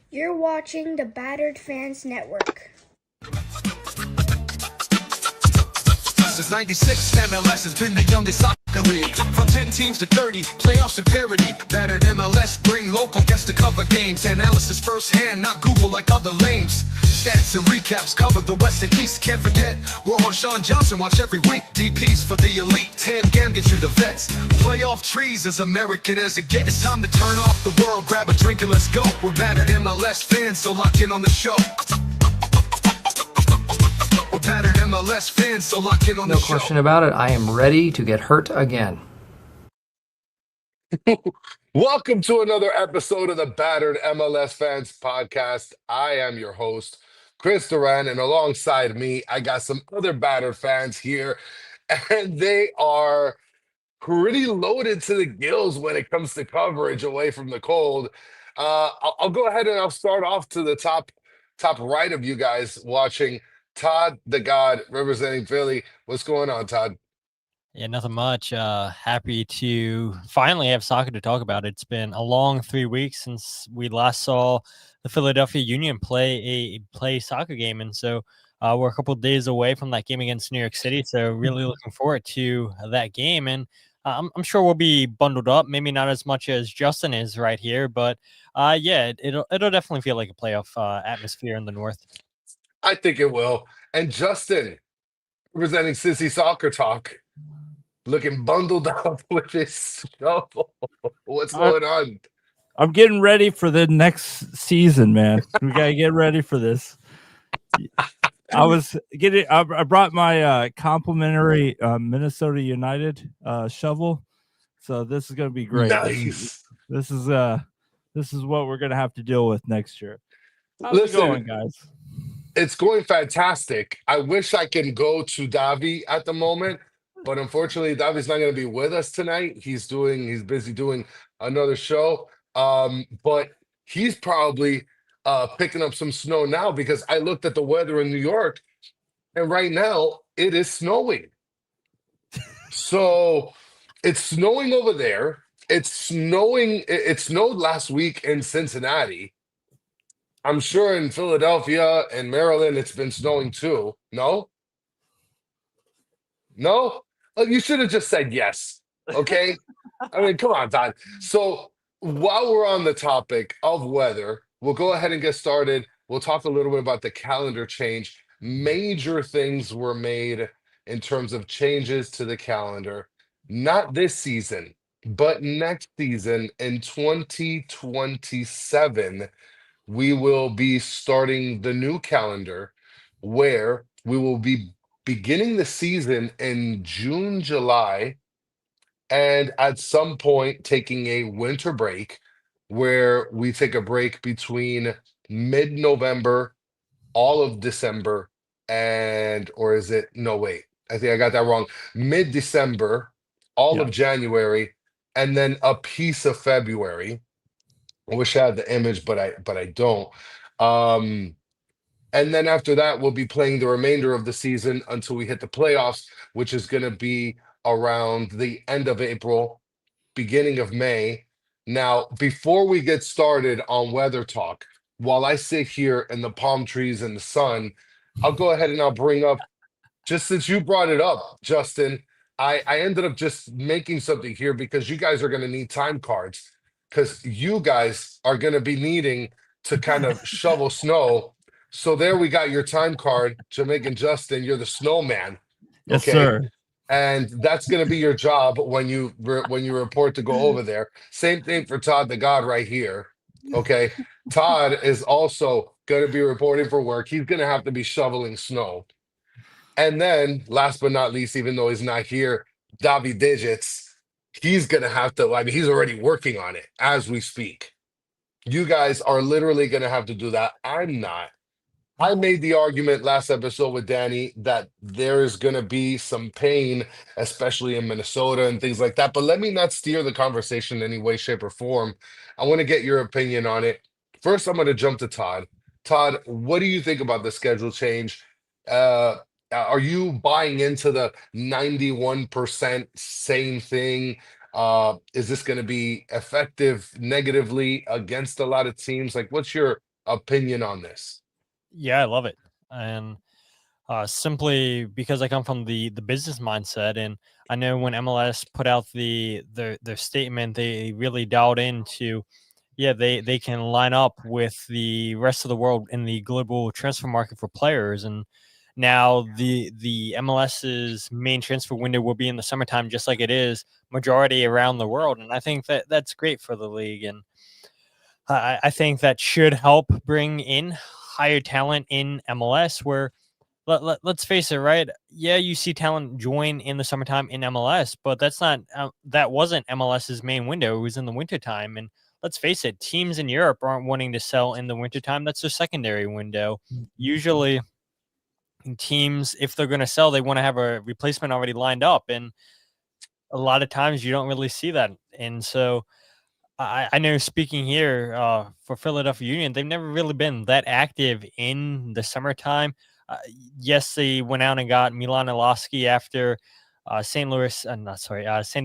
You're watching the Battered Fans Network. Since 96, MLS has been the youngest soccer league. From 10 teams to 30, playoffs and parity. Battered MLS bring local guests to cover games. Analysis firsthand, not Google like other lames. Stats and recaps cover the West and East. Can't forget, we're on Sean Johnson. Watch every week. DPs for the elite. 10 Gambit to the vets. Playoff trees as American as it gets. It's time to turn off the world, grab a drink and let's go. We're Battered MLS fans, so lock in on the show. We're Battered MLS fans, so lock in on the No show. question about it. I am ready to get hurt again. Welcome to another episode of the Battered MLS Fans Podcast. I am your host, Chris Duran, and alongside me, I got some other Battered fans here, and they are pretty loaded to the gills when it comes to coverage away from the cold. I'll go ahead and I'll start off to the top right of you guys watching. Todd, the God, representing Philly. What's going on, Todd? Yeah, nothing much. Happy to finally have soccer to talk about. It's been a long 3 weeks since we last saw the Philadelphia Union play a soccer game, and so we're a couple of days away from that game against New York City. So really looking forward to that game, and I'm sure we'll be bundled up. Maybe not as much as Justin is right here, but yeah, it'll definitely feel like a playoff atmosphere in the North. I think it will. And Justin, representing Sissy Soccer Talk, looking bundled up with his shovel. What's going on? I'm getting ready for the next season, man. We gotta get ready for this. I brought my complimentary Minnesota United shovel, so this is gonna be great. Nice. This is what we're gonna have to deal with next year. How's Listen, it going, guys? It's going fantastic. I wish I can go to Davi at the moment, but unfortunately, Davi's not going to be with us tonight. He's busy doing another show. But he's probably picking up some snow now because I looked at the weather in New York, and right now it is snowing. So it's snowing over there. It's snowing. It snowed last week in Cincinnati. I'm sure in Philadelphia and Maryland, it's been snowing too. No? No? You should have just said yes. Okay? I mean, come on, Todd. So while we're on the topic of weather, we'll go ahead and get started. We'll talk a little bit about the calendar change. Major things were made in terms of changes to the calendar, not this season, but next season in 2027. We will be starting the new calendar where we will be beginning the season in June, July, and at some point taking a winter break where we take a break between mid-November, all of December, or is it, no, wait, I think I got that wrong. Mid-December, all of January, and then a piece of February. I wish I had the image, but I don't. Um, and then after that, we'll be playing the remainder of the season until we hit the playoffs, which is going to be around the end of April, beginning of May. Now, before we get started on weather talk, while I sit here in the palm trees and the sun, I'll go ahead and I'll bring up, just since you brought it up, Justin, I ended up just making something here because you guys are going to need time cards because you guys are going to be needing to kind of shovel snow. So there we got your time card, Jamaican Justin. You're the snowman. Yes, Okay. sir. And that's going to be your job when you report to go over there. Same thing for Todd the God right here. Okay. Todd is also going to be reporting for work. He's going to have to be shoveling snow. And then, last but not least, even though he's not here, Davi Digits, he's going to have to, I mean, he's already working on it as we speak. You guys are literally going to have to do that. I'm not. I made the argument last episode with Danny that there is going to be some pain, especially in Minnesota and things like that. But let me not steer the conversation in any way, shape, or form. I want to get your opinion on it. First, I'm going to jump to Todd. Todd, what do you think about the schedule change? Are you buying into the 91% same thing? Is this going to be effective negatively against a lot of teams? Like, what's your opinion on this? Yeah, I love it. And simply because I come from the business mindset, and I know when MLS put out their statement, they really dialed into, yeah, they can line up with the rest of the world in the global transfer market for players. And now the MLS's main transfer window will be in the summertime, just like it is majority around the world. And I think that that's great for the league, and I think that should help bring in higher talent in MLS, where let's face it, right? Yeah, you see talent join in the summertime in MLS, but that wasn't MLS's main window. It was in the wintertime. And let's face it, teams in Europe aren't wanting to sell in the wintertime. That's their secondary window. Usually, teams, if they're going to sell, they want to have a replacement already lined up. And a lot of times you don't really see that. And so I know, speaking here for Philadelphia Union, they've never really been that active in the summertime. Yes, they went out and got Milan Iloski after San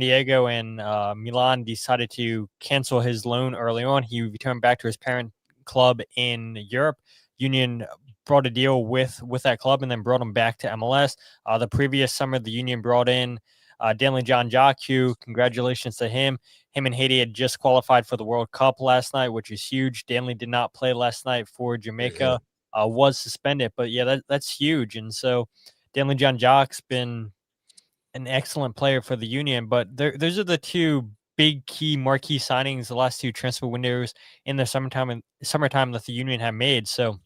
Diego and Milan decided to cancel his loan early on. He returned back to his parent club in Europe. Union brought a deal with that club and then brought him back to MLS. The previous summer, the Union brought in Danley John Jock, who, congratulations to him. Him and Haiti had just qualified for the World Cup last night, which is huge. Danley did not play last night for Jamaica, was suspended, but yeah, that's huge. And so Danley John Jock's been an excellent player for the Union, but those are the two big key marquee signings, the last two transfer windows in the summertime that the Union have made. So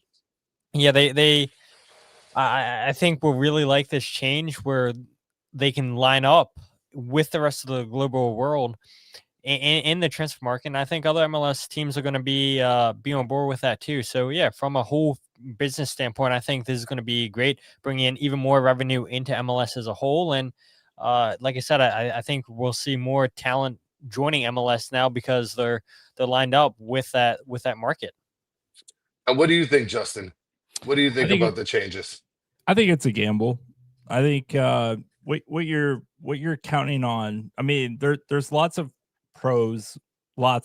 yeah, I think we'll really like this change where they can line up with the rest of the global world in the transfer market. And I think other MLS teams are going to be on board with that too. So yeah, from a whole business standpoint, I think this is going to be great, bringing in even more revenue into MLS as a whole. And like I said, I think we'll see more talent joining MLS now because they're lined up with that market. And what do you think, Justin? What do you I think think about the changes? I think it's a gamble. I think what you're counting on. I mean, there's lots of pros. I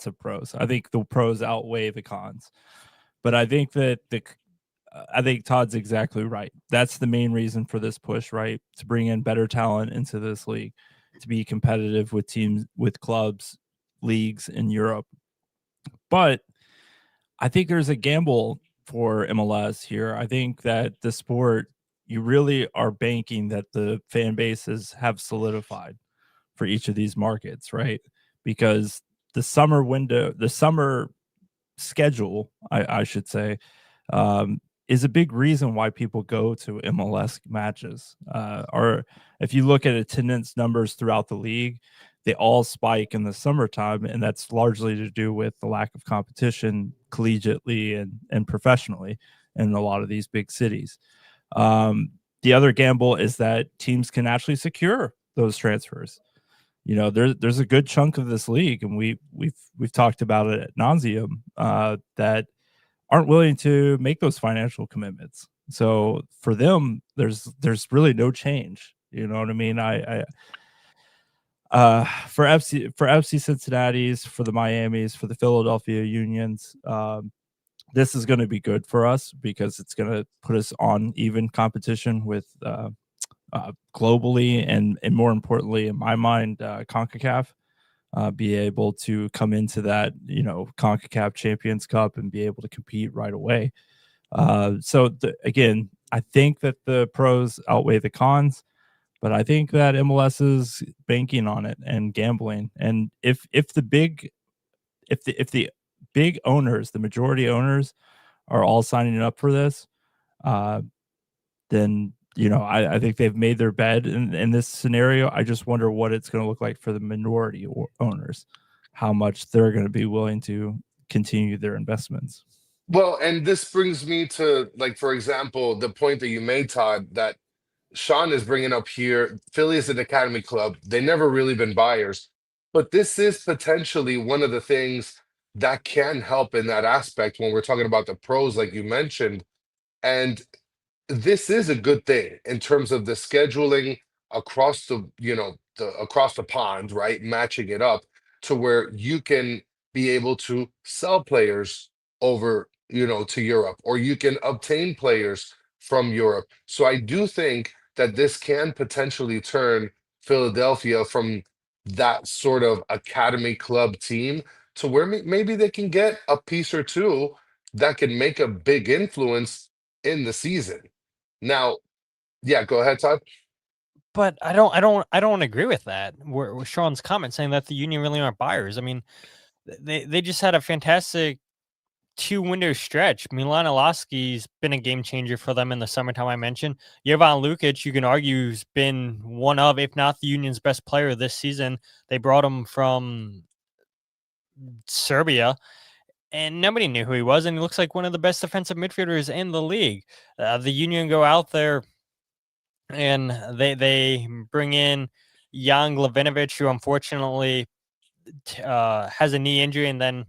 think the pros outweigh the cons, but I think that I think Todd's exactly right. That's the main reason for this push, right? To bring in better talent into this league, to be competitive with teams, with clubs, leagues in Europe. But I think there's a gamble for MLS here. I think that the sport, you really are banking that the fan bases have solidified for each of these markets, right? Because the summer schedule, I should say, is a big reason why people go to MLS matches. Or if you look at attendance numbers throughout the league, they all spike in the summertime, and that's largely to do with the lack of competition collegiately and professionally in a lot of these big cities. The other gamble is that teams can actually secure those transfers. You know, there's a good chunk of this league, and we've talked about it at nauseum, that aren't willing to make those financial commitments. So for them, there's really no change. You know what I mean? For FC Cincinnati's, for the Miamis, for the Philadelphia Unions, this is going to be good for us because it's going to put us on even competition with globally and more importantly, in my mind, CONCACAF. Be able to come into that, CONCACAF Champions Cup and be able to compete right away. Again, I think that the pros outweigh the cons, but I think that MLS is banking on it and gambling. And if the big owners, the majority owners, are all signing up for this, then I think they've made their bed in this scenario. I just wonder what it's going to look like for the minority owners, how much they're going to be willing to continue their investments. Well, and this brings me to, like, for example, the point that you made, Todd, that Sean is bringing up here. Philly is an academy club. They never really been buyers, but this is potentially one of the things that can help in that aspect when we're talking about the pros, like you mentioned. And this is a good thing in terms of the scheduling across across the pond, right? Matching it up to where you can be able to sell players over to Europe, or you can obtain players from Europe. So I do think that this can potentially turn Philadelphia from that sort of academy club team to where maybe they can get a piece or two that can make a big influence in the season. Now, yeah, go ahead, Todd. But I don't agree with that. With Sean's comment saying that the Union really aren't buyers. I mean, they just had a fantastic 2 window stretch. Milan Alaski's been a game changer for them in the summertime. I mentioned Jovan Lukic, you can argue, has been one of, if not the Union's best player this season. They brought him from Serbia, and nobody knew who he was, and he looks like one of the best defensive midfielders in the league. The Union go out there and they bring in Jan Glavinovic, who unfortunately has a knee injury and then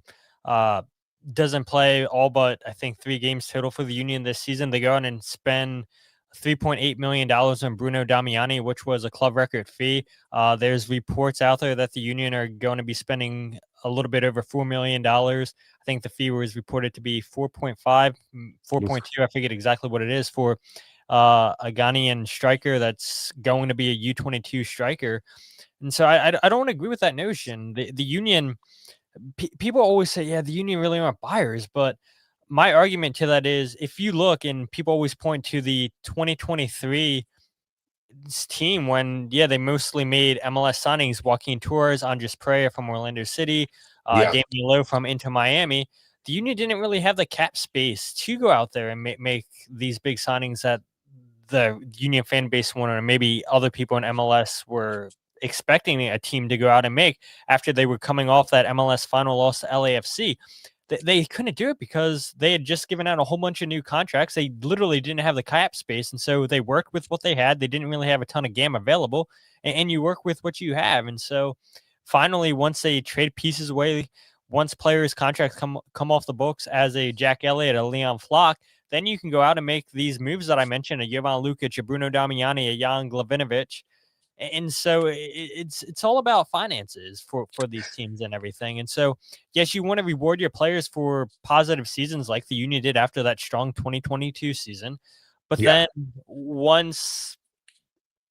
doesn't play all but I think 3 games total for the Union this season. They go out and spend $3.8 million on Bruno Damiani, which was a club record fee. There's reports out there that the Union are going to be spending a little bit over $4 million. I think the fee was reported to be 4.5, 4.2. I forget exactly what it is for a Ghanaian striker that's going to be a U22 striker. And so I don't agree with that notion. The Union, people always say, yeah, the Union really aren't buyers. But my argument to that is, if you look, and people always point to the 2023 team when, yeah, they mostly made MLS signings: Joaquin Torres, Andres Pereira from Orlando City, Yeah. Damian Lowe from Inter Miami. The Union didn't really have the cap space to go out there and make these big signings that the Union fan base wanted, or maybe other people in MLS were expecting a team to go out and make after they were coming off that MLS final loss to LAFC. They couldn't do it because they had just given out a whole bunch of new contracts. They literally didn't have the cap space, and so they worked with what they had. They didn't really have a ton of GAM available, and you work with what you have. And so finally, once they trade pieces away, once players' contracts come off the books, as a Jack Elliott, a Leon Flock, then you can go out and make these moves that I mentioned: a Jovan Lukic, a Bruno Damiani, a Jan Glavinovic. And so it's all about finances for these teams and everything. And so, yes, you want to reward your players for positive seasons like the Union did after that strong 2022 season. But Yeah. then once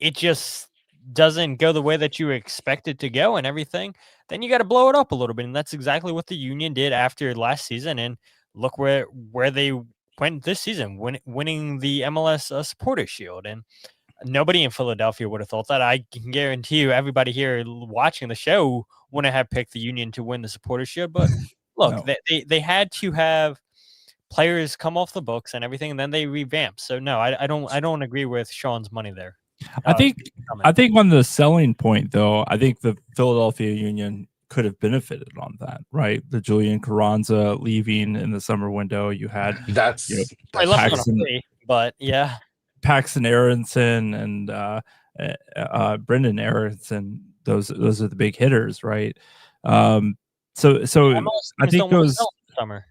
it just doesn't go the way that you expect it to go and everything, then you got to blow it up a little bit. And that's exactly what the Union did after last season. And look where they went this season, winning the MLS Supporters Shield. And nobody in Philadelphia would have thought that. I can guarantee you everybody here watching the show wouldn't have picked the Union to win the Supporters Shield. But look, No. they had to have players come off the books and everything, and then they revamp. So no, I don't agree with Sean's money there. I think on the selling point, though, I think the Philadelphia Union could have benefited on that, right? The Julian Carranza leaving in the summer window. You had That's I left on a Paxton, free, but yeah. Paxton Aronson and Brendan Aronson. Those are the big hitters, right? So I think those summer.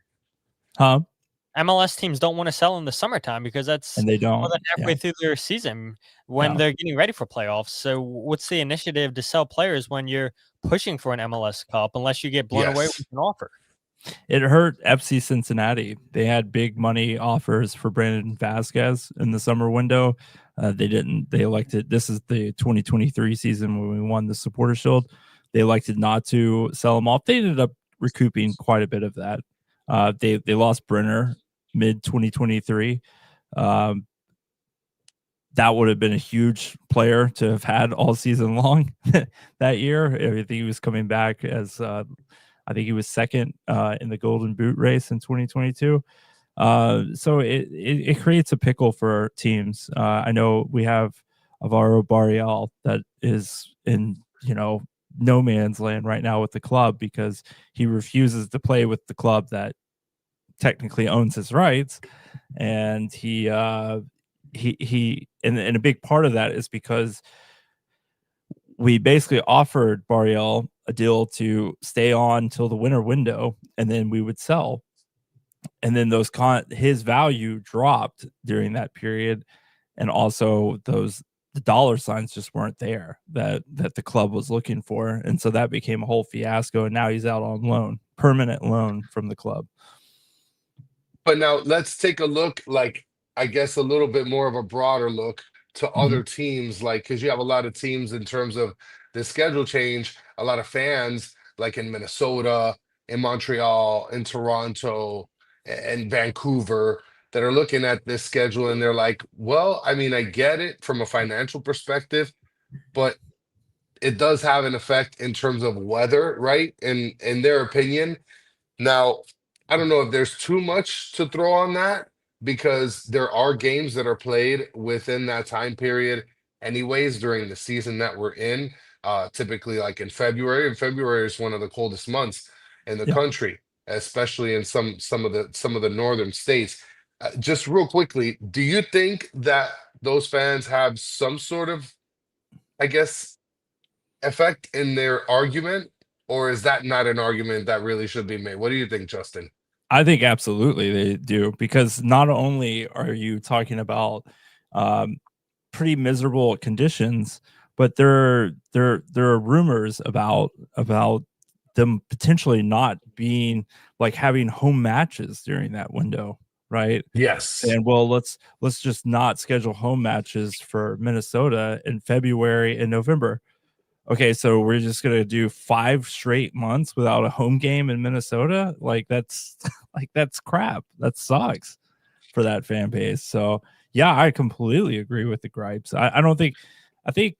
Huh? MLS teams don't want to sell in the summertime because that's and they don't more than halfway through their season when they're getting ready for playoffs. So what's the initiative to sell players when you're pushing for an MLS Cup unless you get blown away with an offer? It hurt FC Cincinnati. They had big money offers for Brandon Vasquez in the summer window. They didn't. They elected. This is the 2023 season when we won the Supporter Shield. They elected not to sell them off. They ended up recouping quite a bit of that. They lost Brenner mid 2023. That would have been a huge player to have had all season long that year. I think he was coming back as I think he was second in the Golden Boot race in 2022. So it creates a pickle for teams. I know we have Alvaro Barrial that is in no man's land right now with the club because he refuses to play with the club that technically owns his rights, and he and a big part of that is because we basically offered Barrial a deal to stay on till the winter window, and then we would sell. And then his value dropped during that period, and also the dollar signs just weren't there that the club was looking for, and so that became a whole fiasco. And now he's out on loan, permanent loan from the club. But now let's take a look, like, I guess a little bit more of a broader look to other Mhm. teams, like, because you have a lot of teams in terms of the schedule change, a lot of fans, like in Minnesota, in Montreal, in Toronto, and Vancouver, that are looking at this schedule and they're like, well, I mean, I get it from a financial perspective, but it does have an effect in terms of weather, right? In their opinion. Now, I don't know if there's too much to throw on that because there are games that are played within that time period, anyways, during the season that we're in. Typically, like in February, and February is one of the coldest months in the Yeah. country, especially in some of the northern states. Just real quickly, do you think that those fans have some sort of, I guess, effect in their argument, or is that not an argument that really should be made? What do you think, Justin? I think absolutely they do, because not only are you talking about um, pretty miserable conditions, but there are rumors about them potentially not being, like, having home matches during that window, right? Yes. And well, let's just not schedule home matches for Minnesota in February and November. Okay, so we're just gonna do 5 straight months without a home game in Minnesota? Like, that's like, that's crap. That sucks for that fan base. So, yeah, I completely agree with the gripes. I don't think I think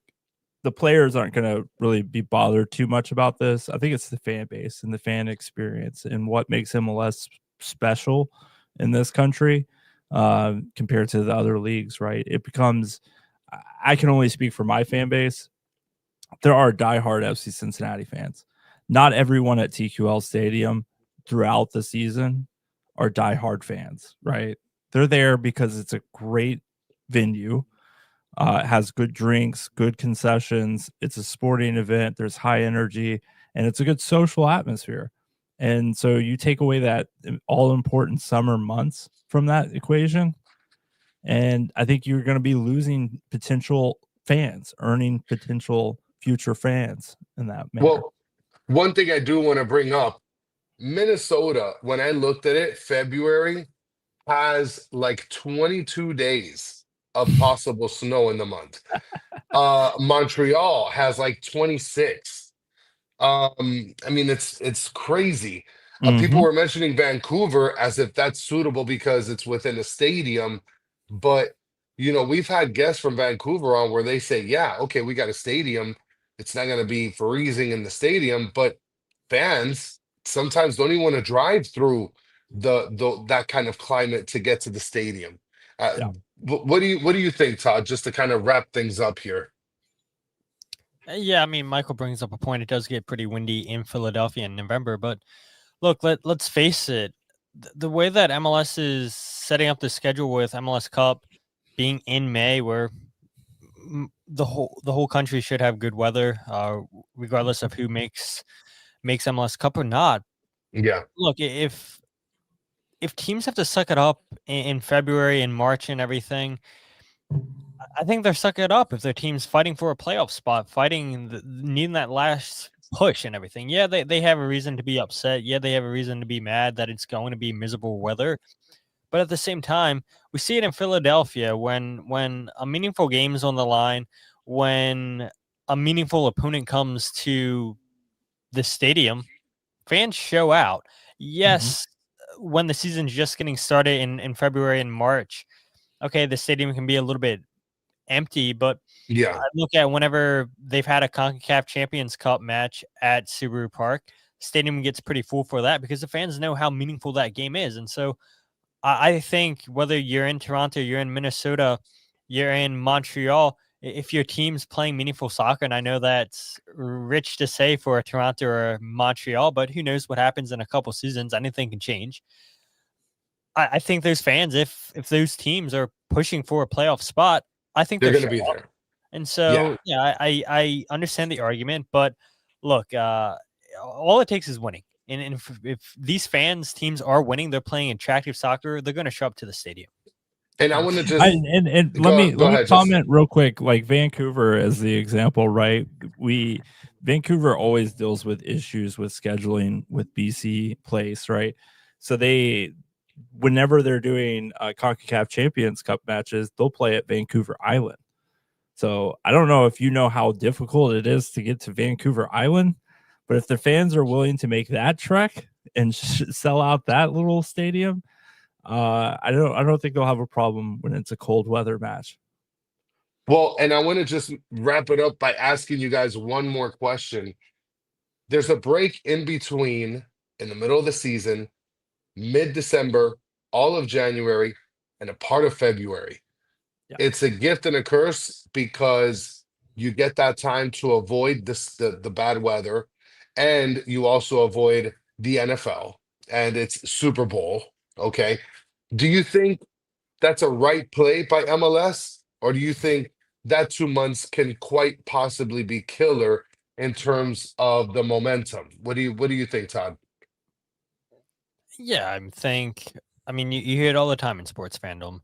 the players aren't gonna really be bothered too much about this. I think it's the fan base and the fan experience and what makes MLS special in this country, compared to the other leagues, right? It becomes I can only speak for my fan base. There are diehard FC Cincinnati fans. Not everyone at TQL Stadium throughout the season are diehard fans, right? They're there because it's a great venue. It has good drinks, good concessions. It's a sporting event. There's high energy, and it's a good social atmosphere. And so you take away that all important summer months from that equation, and I think you're going to be losing potential fans, earning potential future fans in that manner. Well, one thing I do want to bring up, Minnesota, when I looked at it, February has like 22 days of possible snow in the month. Montreal has like 26. I mean, it's crazy. People Mhm. were mentioning Vancouver as if that's suitable because it's within a stadium, but we've had guests from Vancouver on where they say, "Yeah, okay, we got a stadium. It's not going to be freezing in the stadium, but fans sometimes don't even want to drive through the that kind of climate to get to the stadium." Uh, Yeah. what do you think, Todd? Just to kind of wrap things up here. Yeah, I mean, Michael brings up a point. It does get pretty windy in Philadelphia in November, but look, let's face it. The way that MLS is setting up the schedule with MLS Cup being in May, where the whole country should have good weather, regardless of who makes MLS Cup or not. Yeah. Look, if teams have to suck it up in February and March and everything, I think they're sucking it up if their team's fighting for a playoff spot, needing that last push and everything. Yeah, they have a reason to be upset. Yeah, they have a reason to be mad that it's going to be miserable weather. But at the same time, we see it in Philadelphia when a meaningful game is on the line, when a meaningful opponent comes to the stadium, fans show out. Mhm. Yes, when the season's just getting started in February and March, okay, the stadium can be a little bit empty, but I Yeah. look at whenever they've had a CONCACAF Champions Cup match at Subaru Park, stadium gets pretty full for that because the fans know how meaningful that game is. And so I think whether you're in Toronto, you're in Minnesota, you're in Montreal, if your team's playing meaningful soccer, and I know that's rich to say for a Toronto or a Montreal, but who knows what happens in a couple seasons? Anything can change. I think those fans, if those teams are pushing for a playoff spot, I think They're they're going to show be up. there. And Yeah. so, yeah, I understand the argument, but look, all it takes is winning. And if these teams are winning, they're playing attractive soccer, they're going to show up to the stadium. And I And want to I just and go let go me ahead, Justin. comment real quick, like Vancouver as the example, right? We Vancouver always deals with issues with scheduling with BC Place, right? So whenever they're doing CONCACAF Champions Cup matches, they'll play at Vancouver Island. So I don't know if you know how difficult it is to get to Vancouver Island, but if the fans are willing to make that trek and sell out that little stadium, I don't think they'll have a problem when it's a cold weather match. Well, and I want to just wrap it up by asking you guys one more question. There's a break in between in the middle of the season, mid-December, all of January, and a part of February. Yeah. It's a gift and a curse because you get that time to avoid the bad weather, and you also avoid the NFL, and it's Super Bowl. Okay. Do you think that's a right play by MLS, or do you think that 2 months can quite possibly be killer in terms of the momentum? What do you think, Todd? Yeah, I mean, you hear it all the time in sports fandom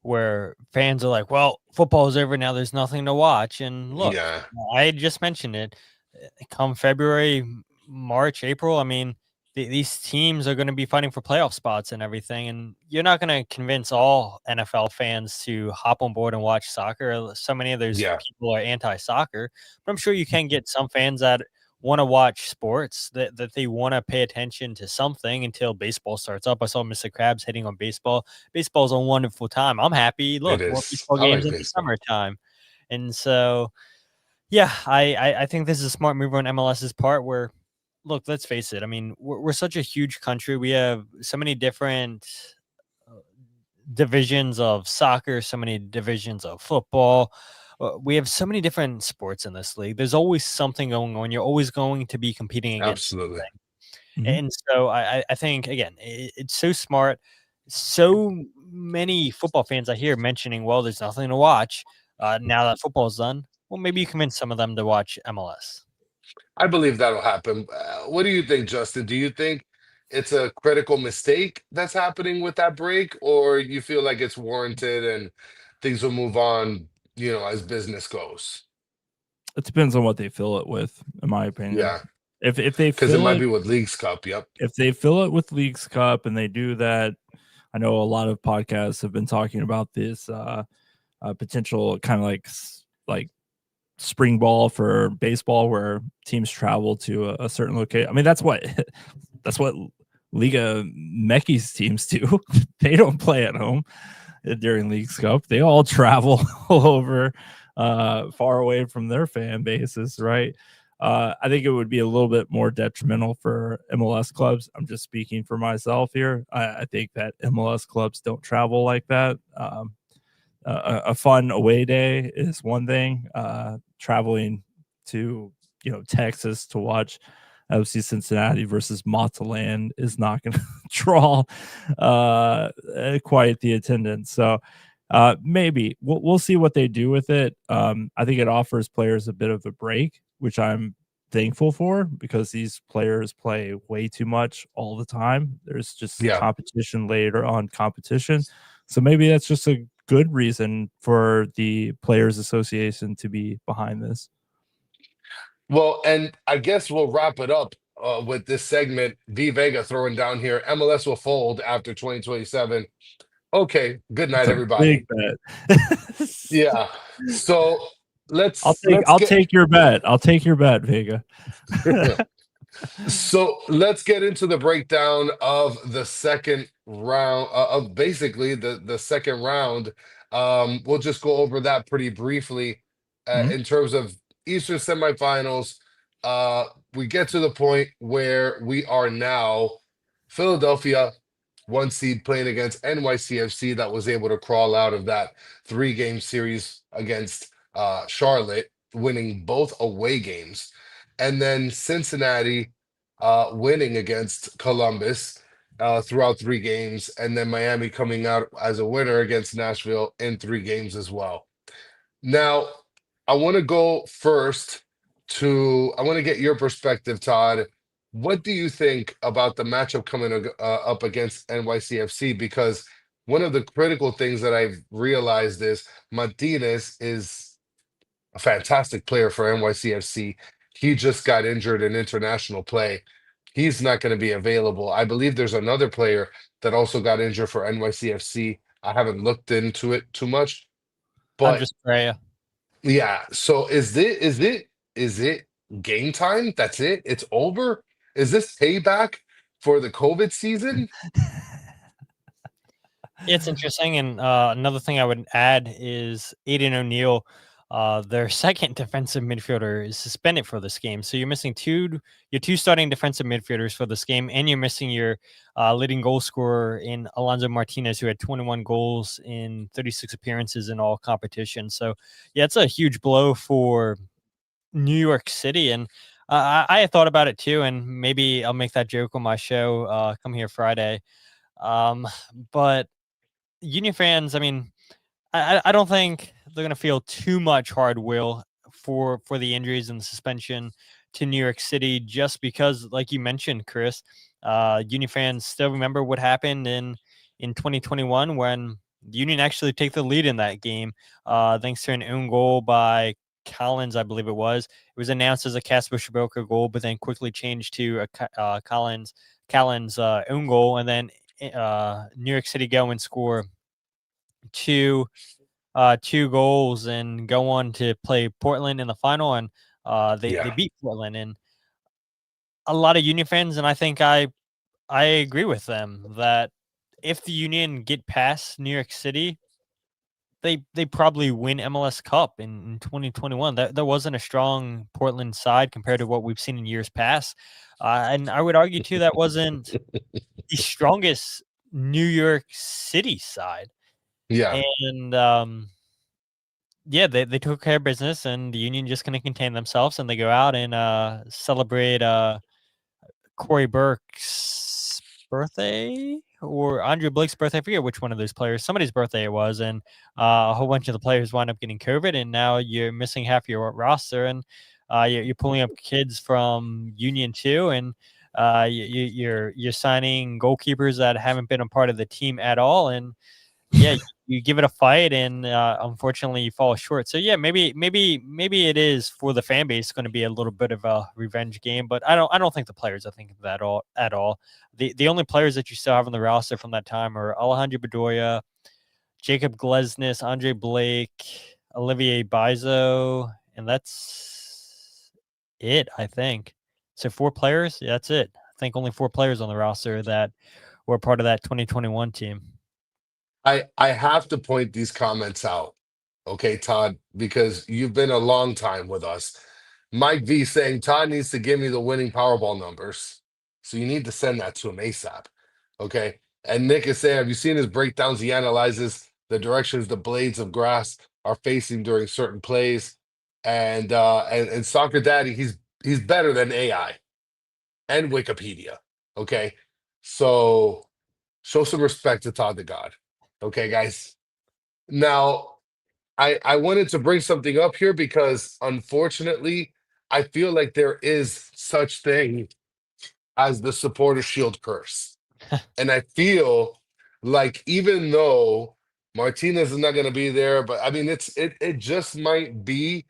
where fans are like, well, football's over now. There's nothing to watch. And look, Yeah, I just mentioned it. Come February, March, April, I mean, these teams are going to be fighting for playoff spots and everything. And you're not going to convince all NFL fans to hop on board and watch soccer. So many of those yeah, people are anti soccer. But I'm sure you can get some fans that want to watch sports, that they want to pay attention to something until baseball starts up. I saw Mr. Krabs hitting on baseball. Baseball's a wonderful time. I'm happy. it Look, more is. baseball I games like in the baseball. summertime. And so, yeah, I think this is a smart move on MLS's part where, look, let's face it. I mean, we're such a huge country. We have so many different uh, divisions of soccer, so many divisions of football. We have so many different sports in this league. There's always something going on. You're always going to be competing against Absolutely. something. Mhm. And so I think again, it's so smart. So many football fans I hear mentioning, well, there's nothing to watch now that football's done. Well, maybe you convince some of them to watch MLS. I believe that'll happen. What do you think, Justin? Do you think it's a critical mistake that's happening with that break, or you feel like it's warranted and things will move on, as business goes? It depends on what they fill it with, in my opinion. Yeah, If they because it fill might it be with Leagues Cup. Yep. if they fill it with Leagues Cup and they do that, I know a lot of podcasts have been talking about this potential kind of like spring ball for baseball where teams travel to a certain location. I mean, that's what that's what Liga Meckie's teams do. They don't play at home during Leagues Cup. They all travel all over, far away from their fan bases, right? I think it would be a little bit more detrimental for MLS clubs. I'm just speaking for myself here. I think that MLS clubs don't travel like that. A fun away day is one thing. Traveling to Texas to watch FC Cincinnati versus Mazatlan is not going to draw quite the attendance. So maybe we'll see what they do with it. I think it offers players a bit of a break, which I'm thankful for because these players play way too much all the time. There's just Yeah. competition later on competition. So maybe that's just a good reason for the Players Association to be behind this. Well, and I guess we'll wrap it up with this segment. V Vega throwing down here. MLS will fold after 2027. Okay. Good It's night, a big everybody. bet. Yeah. So I'll let's take let's I'll get take your bet. I'll take your bet, Vega. so let's get into the breakdown of the second round of basically the second round. We'll just go over that pretty briefly Mhm. in terms of Eastern semifinals. Uh, we get to the point where we are now Philadelphia, one seed playing against NYCFC that was able to crawl out of that 3-game series against Charlotte, winning both away games. And then Cincinnati winning against Columbus throughout 3 games, and then Miami coming out as a winner against Nashville in 3 games as well. Now, I want to go first I want to get your perspective, Todd. What do you think about the matchup coming up against NYCFC? Because one of the critical things that I've realized is Martinez is a fantastic player for NYCFC. He just got injured in international play. he's not going to be available. I believe there's another player that also got injured for NYCFC. I haven't looked into it too much, but Andres Pereira. yeah. So is it game time? That's it? It's over? Is this payback for the COVID season? It's interesting, and another thing I would add is Aiden O'Neill, their second defensive midfielder, is suspended for this game. So you're missing your two starting defensive midfielders for this game, and you're missing your leading goal scorer in Alonso Martinez, who had 21 goals in 36 appearances in all competitions. So yeah, it's a huge blow for New York City, and I had thought about it too, and maybe I'll make that joke on my show. Come here Friday, but Union fans, I mean, I don't think they're gonna feel too much hard will for the injuries and the suspension to New York City, just because, like you mentioned, Chris, Union fans still remember what happened in 2021 when the Union actually take the lead in that game, thanks to an own goal by Collins, I believe it was. It was announced as a Casper Shaboka goal, but then quickly changed to a Collins own goal, and then New York City go and score two two goals and go on to play Portland in the final, and they Yeah. beat Portland. And a lot of Union fans, and I think I agree with them that if the Union get past New York City, they probably win MLS Cup in 2021. There wasn't a strong Portland side compared to what we've seen in years past, and I would argue too that wasn't the strongest New York City side. Yeah. And yeah, they took care of business, and the Union just gonna contain themselves, and they go out and celebrate Corey Burke's birthday or Andre Blake's birthday. I forget which one of those players. Somebody's birthday it was, and a whole bunch of the players wind up getting COVID, and now you're missing half your roster, and you're pulling up kids from Union too, and you're signing goalkeepers that haven't been a part of the team at all, and yeah, you give it a fight, and unfortunately you fall short. So yeah, maybe it is for the fan base going to be a little bit of a revenge game, but I don't think the players are thinking that at all. The only players that you still have on the roster from that time are Alejandro Bedoya, Jacob Glesnes, Andre Blake, Olivier Bizo, and that's it, I think. So 4 players, yeah, that's it. I think only 4 players on the roster that were part of that 2021 team. I have to point these comments out, okay, Todd, because you've been a long time with us. Mike V saying Todd needs to give me the winning Powerball numbers. So you need to send that to him ASAP. Okay. And Nick is saying, have you seen his breakdowns? He analyzes the directions the blades of grass are facing during certain plays. And Soccer Daddy, he's better than AI and Wikipedia. Okay. So show some respect to Todd the God. Okay, guys. Now, I wanted to bring something up here because unfortunately, I feel like there is such thing as the supporter shield curse. And I feel like even though Martinez is not going to be there, but I mean it just might be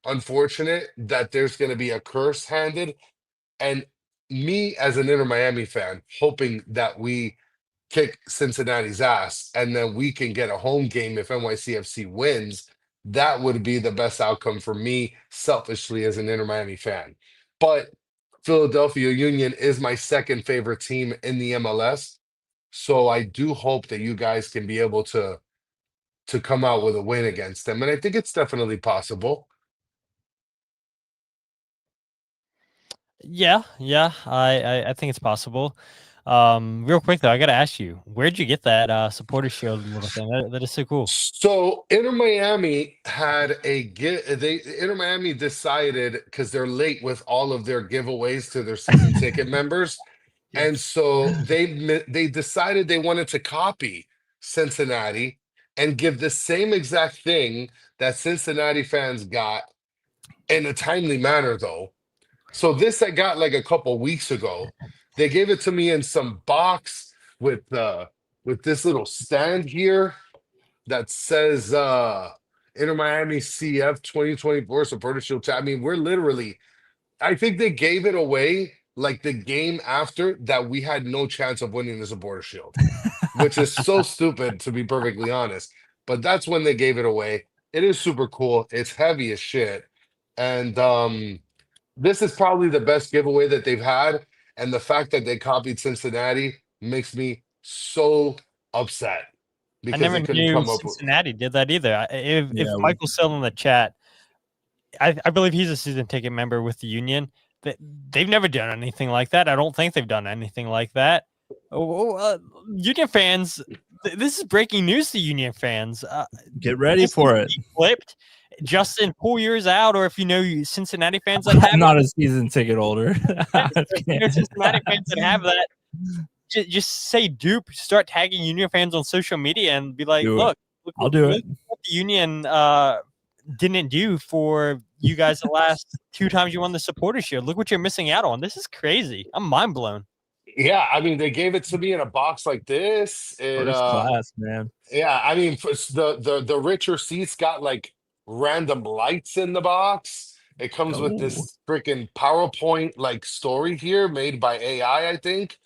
unfortunate that there's going to be a curse handed. And me as an Inter Miami fan, hoping that we kick Cincinnati's ass and then we can get a home game if NYCFC wins, that would be the best outcome for me selfishly as an Inter Miami fan. But Philadelphia Union is my second favorite team in the MLS. So I do hope that you guys can be able to come out with a win against them. And I think it's definitely possible. Yeah, I think it's possible. Real quick though, I gotta ask you, where'd you get that supporter shield little thing? That is so cool. So Inter Miami had a Inter Miami decided because they're late with all of their giveaways to their season ticket members, and Yes. so they decided they wanted to copy Cincinnati and give the same exact thing that Cincinnati fans got in a timely manner though. So this I got like a couple weeks ago. They gave it to me in some box with this little stand here that says Inter Miami CF 2024 supporter shield. I mean, we're literally, I think they gave it away like the game after that we had no chance of winning the Supporter Shield, which is so stupid to be perfectly honest. But that's when they gave it away. It is super cool. It's heavy as shit. And this is probably the best giveaway that they've had. And the fact that they copied Cincinnati makes me so upset I because never they couldn't knew come up with. Cincinnati did that either. If Yeah, Michael's still in the chat, I believe he's a season ticket member with the Union. They've never done anything like that. I don't think they've done anything like that. Union fans, this is breaking news to Union fans. get ready This for is it. being flipped. Justin, 4 years out, or if you know Cincinnati fans that have I'm not a season ticket holder. Cincinnati fans that have that, just say dupe. Start tagging Union fans on social media and be like, Do it. look, I'll do look it. what the Union didn't do for you guys the last 2 times you won the Supporter Shield. Look what you're missing out on. This is crazy. I'm mind blown. Yeah, I mean, they gave it to me in a box like this. First class, man. Yeah, I mean, the richer seats got like random lights in the box. It comes with Oh. this freaking PowerPoint like story here made by AI, I think.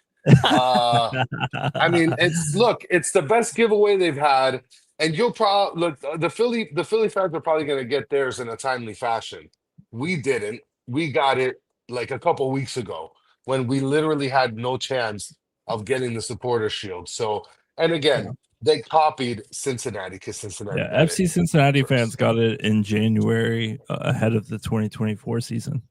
I mean, it's the best giveaway they've had, and you'll probably look the Philly fans are probably going to get theirs in a timely fashion. We didn't. We got it like a couple weeks ago when we literally had no chance of getting the Supporter Shield. So, and again, they copied Cincinnati because Cincinnati Yeah, got FC it Cincinnati first. fans got it in January ahead of the 2024 season.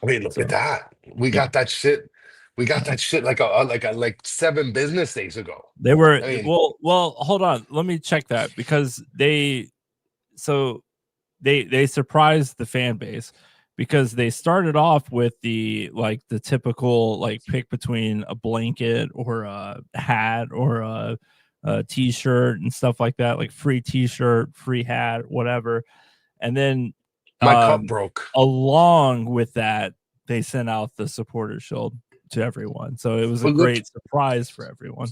I mean, look So, at that. We yeah. got that shit. We got that shit like like 7 business days ago. They were I mean, well, hold on. Let me check that because they surprised the fan base because they started off with the typical like pick between a blanket or a hat or a t-shirt and stuff like that, like free t-shirt, free hat, whatever. And then my cup broke. along with that, they sent out the Supporter Shield to everyone. So it was a great surprise for everyone.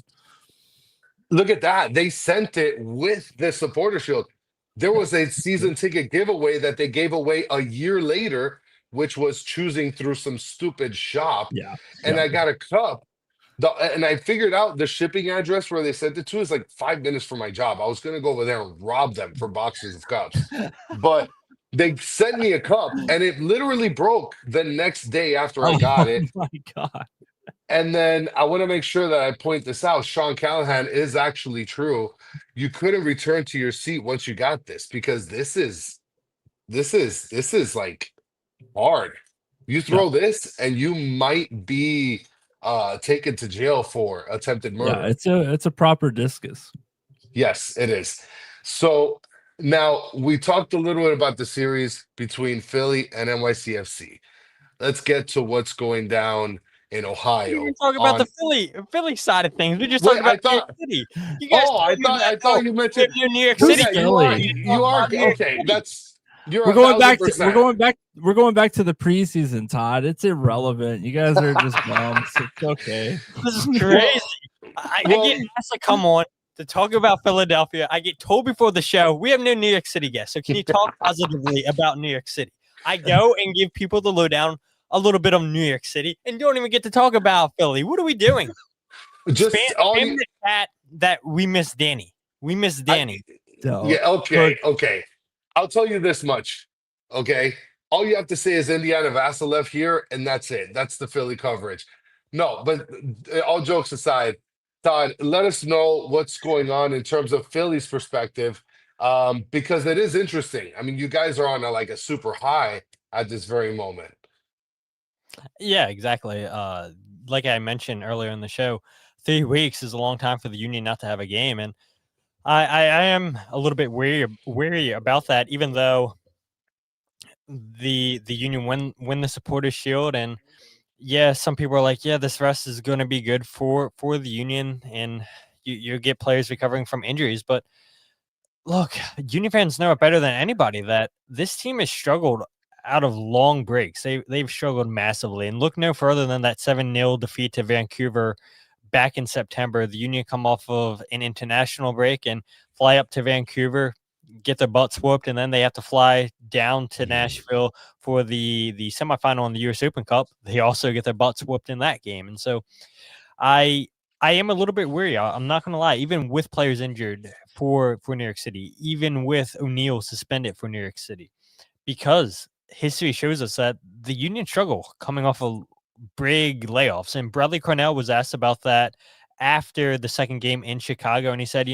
Look at that. They sent it with the Supporter Shield. There was a season ticket giveaway that they gave away a year later, which was choosing through some stupid shop. Yeah. And I got a cup. And I figured out the shipping address where they sent it to is like 5 minutes from my job. I was going to go over there and rob them for boxes of cups. But they sent me a cup and it literally broke the next day after I got it. Oh my God. And then I want to make sure that I point this out. Sean Callahan is actually true. You couldn't return to your seat once you got this because this is like hard. You throw this and you might be taken to jail for attempted murder. Yeah, it's a proper discus. Yes, it is. So now we talked a little bit about the series between Philly and NYCFC. Let's get to what's going down in Ohio. We talk about the Philly side of things. We just Wait, talked about I New thought- York City. You guys I thought you mentioned New York Who's City. Yeah, you are okay. You're We're going back to 1000%. we're going back to the preseason, Todd. It's irrelevant. You guys are just bums. It's okay. This is crazy. I get asked to come on to talk about Philadelphia. I get told before the show, we have no New York City guests. So can you talk positively about New York City? I go and give people the lowdown a little bit of New York City and don't even get to talk about Philly. What are we doing? Just all Spam you, the chat that we miss Danny. We miss Danny. yeah, okay. I'll tell you this much, okay? All you have to say is Indiana Vassilev here, and that's it. That's the Philly coverage. No, but all jokes aside, Todd, let us know what's going on in terms of Philly's perspective, because it is interesting. I mean, you guys are on a super high at this very moment. Yeah, exactly. Like I mentioned earlier in the show, 3 weeks is a long time for the Union not to have a game, and I am a little bit wary about that. Even though the Union win the Supporters Shield, and yeah, some people are like, yeah, this rest is going to be good for the Union, and you get players recovering from injuries. But look, Union fans know it better than anybody that this team has struggled out of long breaks. They've struggled massively, and look no further than that 7-0 defeat to Vancouver back in September. The Union come off of an international break and fly up to Vancouver. get their butts whooped, and then they have to fly down to Nashville for the semifinal in the US Open Cup. They also get their butts whooped in that game. And so I am a little bit weary. I'm not going to lie. Even with players injured for New York City, even with O'Neal suspended for New York City, because history shows us that the Union struggle coming off of big layoffs. And Bradley Cornell was asked about that after the second game in Chicago, and he said,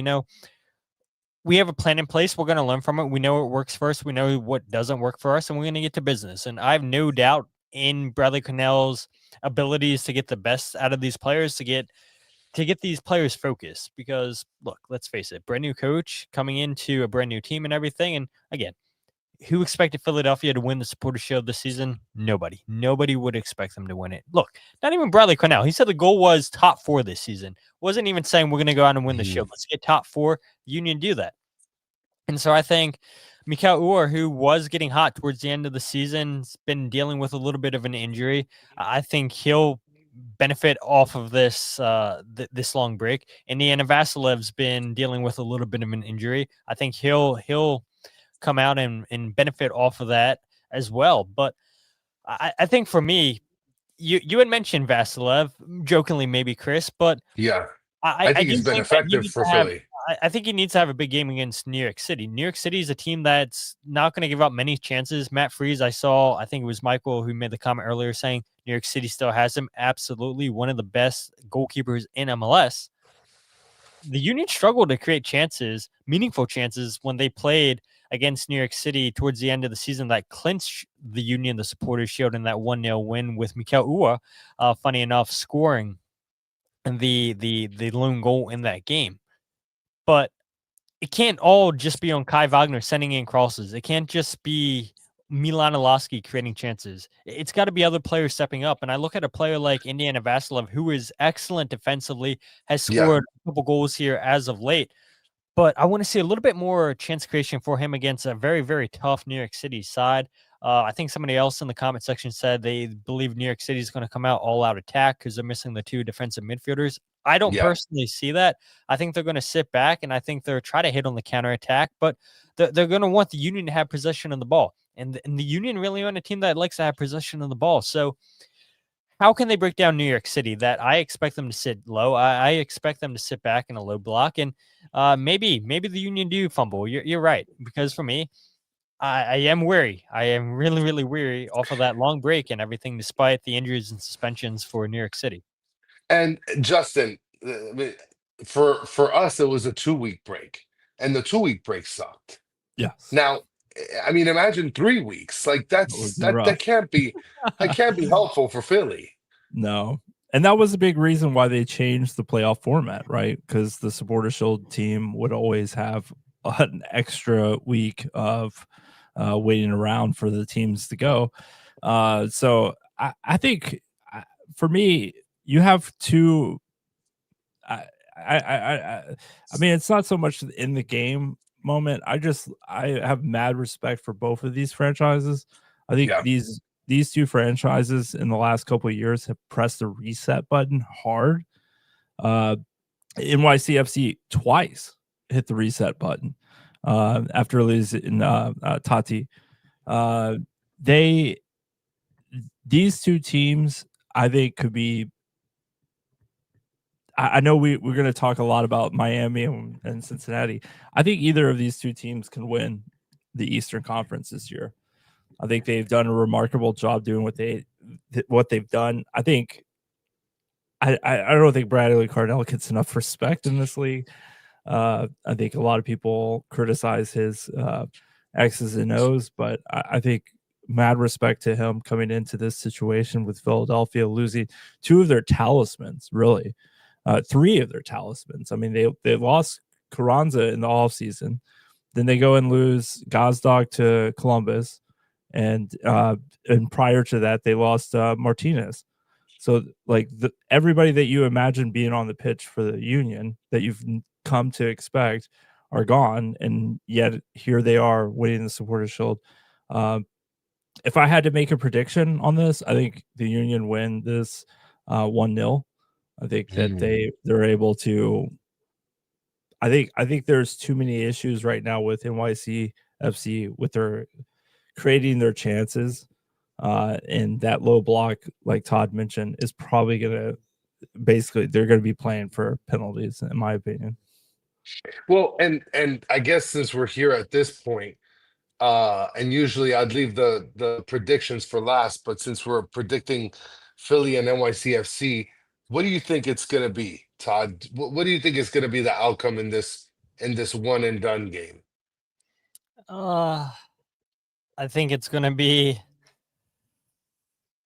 we have a plan in place. We're going to learn from it. We know what works for us. We know what doesn't work for us, and we're going to get to business. And I have no doubt in Bradley Cornell's abilities to get the best out of these players, to get these players focused. Because look, let's face it, brand new coach coming into a brand new team and everything. And again, who expected Philadelphia to win the Supporters Shield this season? Nobody would expect them to win it. Look, not even Bradley Cornell. He said the goal was top 4 this season. Wasn't even saying we're going to go out and win the Shield. Let's get top 4. Union do that. And so I think Mikael Uhre, who was getting hot towards the end of the season, has been dealing with a little bit of an injury. I think he'll benefit off of this this long break. Indiana Vasilev's been dealing with a little bit of an injury. I think he'll come out and benefit off of that as well. But I think for me, you had mentioned Vasilev, jokingly maybe, Chris, but Yeah. I I think do he's been think that he effective needs for to have, Philly. I think he needs to have a big game against New York City. New York City is a team that's not going to give up many chances. Matt Freese, I think it was Michael who made the comment earlier saying New York City still has him. Absolutely. One of the best goalkeepers in MLS. The Union struggled to create chances, meaningful chances, when they played against New York City towards the end of the season that clinched the Union, the Supporters Shield, in that 1-0 win with Mikael Uhre, funny enough, scoring the lone goal in that game. But it can't all just be on Kai Wagner sending in crosses. It can't just be Milan Alaski creating chances. It's got to be other players stepping up. And I look at a player like Indiana Vasilev, who is excellent defensively, has scored a couple goals here as of late. But I want to see a little bit more chance creation for him against a very, very tough New York City side. I think somebody else in the comment section said they believe New York City is going to come out all out attack because they're missing the 2 defensive midfielders. I don't personally see that. I think they're going to sit back, and I think they'll try to hit on the counterattack, but they're going to want the Union to have possession of the ball. And the Union really on a team that likes to have possession of the ball. So how can they break down New York City? That I expect them to sit low. I expect them to sit back in a low block, and maybe the Union do fumble. You're right, because for me, I am weary. I am really, really weary off of that long break and everything, despite the injuries and suspensions for New York City. And Justin, for us, it was a 2-week break, and the 2-week break sucked. Yes. Now, I mean, imagine 3 weeks. Like that can't be helpful for Philly. No. And that was a big reason why they changed the playoff format, right? Because the Supporter Shield team would always have an extra week of waiting around for the teams to go. So I think for me, you have two. I mean, it's not so much in the game moment. I have mad respect for both of these franchises. I think these 2 franchises in the last couple of years have pressed the reset button hard. NYCFC twice hit the reset button after losing Tati. These 2 teams, I think, could be. I know we're going to talk a lot about Miami and Cincinnati. I think either of these 2 teams can win the Eastern Conference this year. I think they've done a remarkable job doing what they've done. I think I don't think Bradley Cornell gets enough respect in this league. I think a lot of people criticize his X's and O's, but I think mad respect to him coming into this situation with Philadelphia losing 2 of their talismans, really. 3 of their talismans. I mean, they lost Carranza in the offseason. Then they go and lose Gazdag to Columbus. And prior to that, they lost Martinez. So, like, everybody that you imagine being on the pitch for the Union that you've come to expect are gone. And yet here they are winning the Supporters Shield. If I had to make a prediction on this, I think the Union win this 1-0. I think that they're able to. I think there's too many issues right now with NYC FC with their creating their chances. And that low block, like Todd mentioned, is probably gonna basically they're gonna be playing for penalties, in my opinion. Well, and I guess since we're here at this point, and usually I'd leave the predictions for last, but since we're predicting Philly and NYCFC, what do you think it's gonna be, Todd? What do you think is gonna be the outcome in this one and done game? Uh, I think it's going to be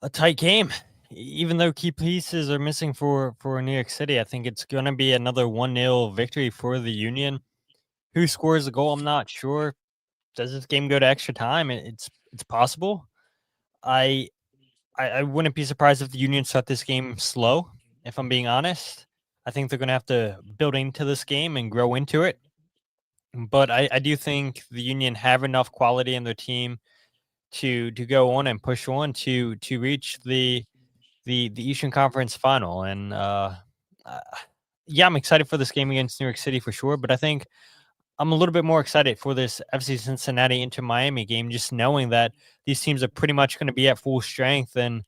a tight game. Even though key pieces are missing for New York City, I think it's going to be another 1-0 victory for the Union. Who scores the goal? I'm not sure. Does this game go to extra time? It's possible. I I wouldn't be surprised if the Union start this game slow. If I'm being honest, I think they're going to have to build into this game and grow into it. But I do think the Union have enough quality in their team to go on and push on to reach the Eastern Conference Final. And uh, yeah, I'm excited for this game against New York City for sure. But I think I'm a little bit more excited for this FC Cincinnati into Miami game, just knowing that these teams are pretty much going to be at full strength, and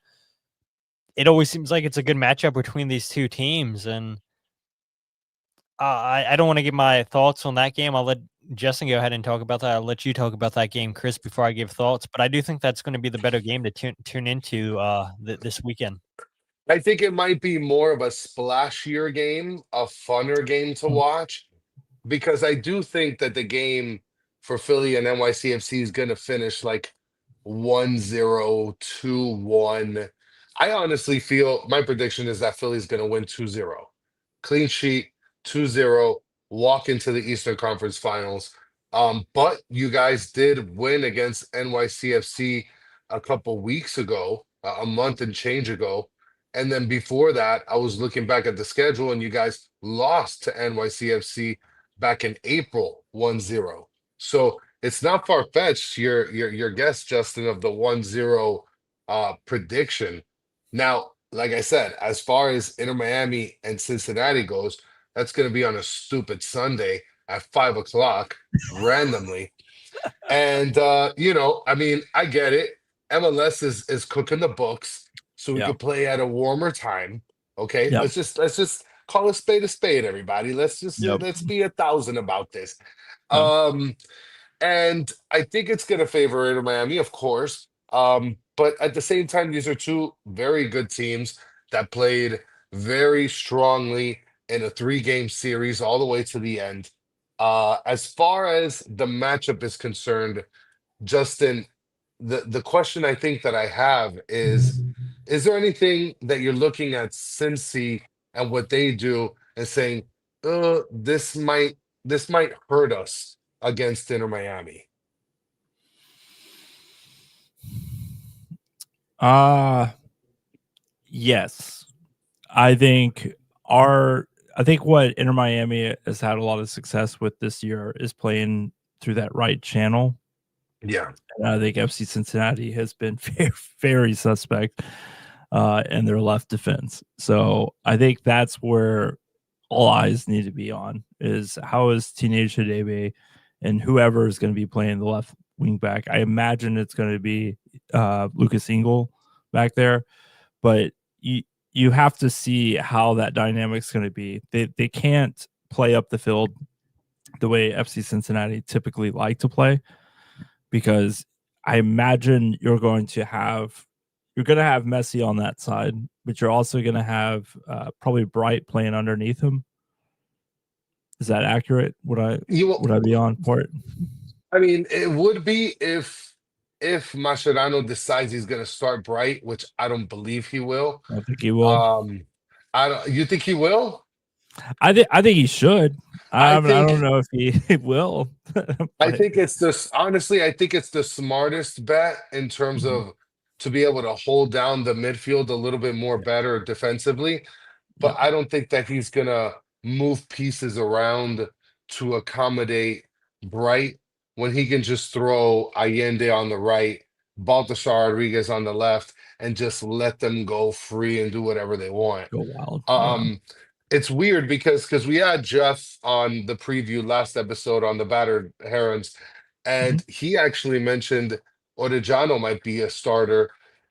it always seems like it's a good matchup between these two teams. And I don't want to give my thoughts on that game. I'll let Justin go ahead and talk about that. I'll let you talk about that game, Chris, before I give thoughts. But I do think that's going to be the better game to tune into this weekend. I think it might be more of a splashier game, a funner game to watch, because I do think that the game for Philly and NYCFC is going to finish like 1-0, 2-1. I honestly feel my prediction is that Philly's going to win 2-0. Clean sheet, 2-0, walk into the Eastern Conference Finals. But you guys did win against NYCFC a couple weeks ago, a month and change ago. And then before that, I was looking back at the schedule and you guys lost to NYCFC back in April 1-0. So it's not far-fetched your guess, Justin, of the 1-0 prediction. Now, like I said, as far as Inter Miami and Cincinnati goes, that's going to be on a stupid Sunday at 5 o'clock randomly. And I mean, I get it. MLS is cooking the books, so we Yeah. could play at a warmer time. Okay, Yeah. let's just call a spade, everybody. Yep. Let's be 1,000 about this. Yep. And I think it's going to favor Inter Miami, of course. But at the same time, these are two very good teams that played very strongly in a 3-game series all the way to the end. As far as the matchup is concerned, Justin, the question I think that I have is there anything that you're looking at Cincy and what they do and saying, this might hurt us against Inter Miami? Yes. I think I think what Inter Miami has had a lot of success with this year is playing through that right channel. Yeah. And I think FC Cincinnati has been very, very suspect in their left defense. So I think that's where all eyes need to be on is how is Teenage Hidebe and whoever is going to be playing the left wing back. I imagine it's going to be Lucas Engel back there, but you have to see how that dynamic's going to be. They can't play up the field the way FC Cincinnati typically like to play, because I imagine you're going to have Messi on that side, but you're also going to have probably Bright playing underneath him. Is that accurate? Would I be on for it? I mean, it would be if Mascherano decides he's going to start Bright, which I don't believe he will. I think he will. I don't. You think he will? I think he should. I think- don't know if he will. I think it's this. Honestly, I think it's the smartest bet in terms of to be able to hold down the midfield a little bit more better defensively. But I don't think that he's gonna move pieces around to accommodate Bright when he can just throw Allende on the right, Baltasar Rodriguez on the left, and just let them go free and do whatever they want. Go wild. Um, It's weird because we had Jeff on the preview last episode on the battered herons, Mhm. and he actually mentioned Orejano might be a starter.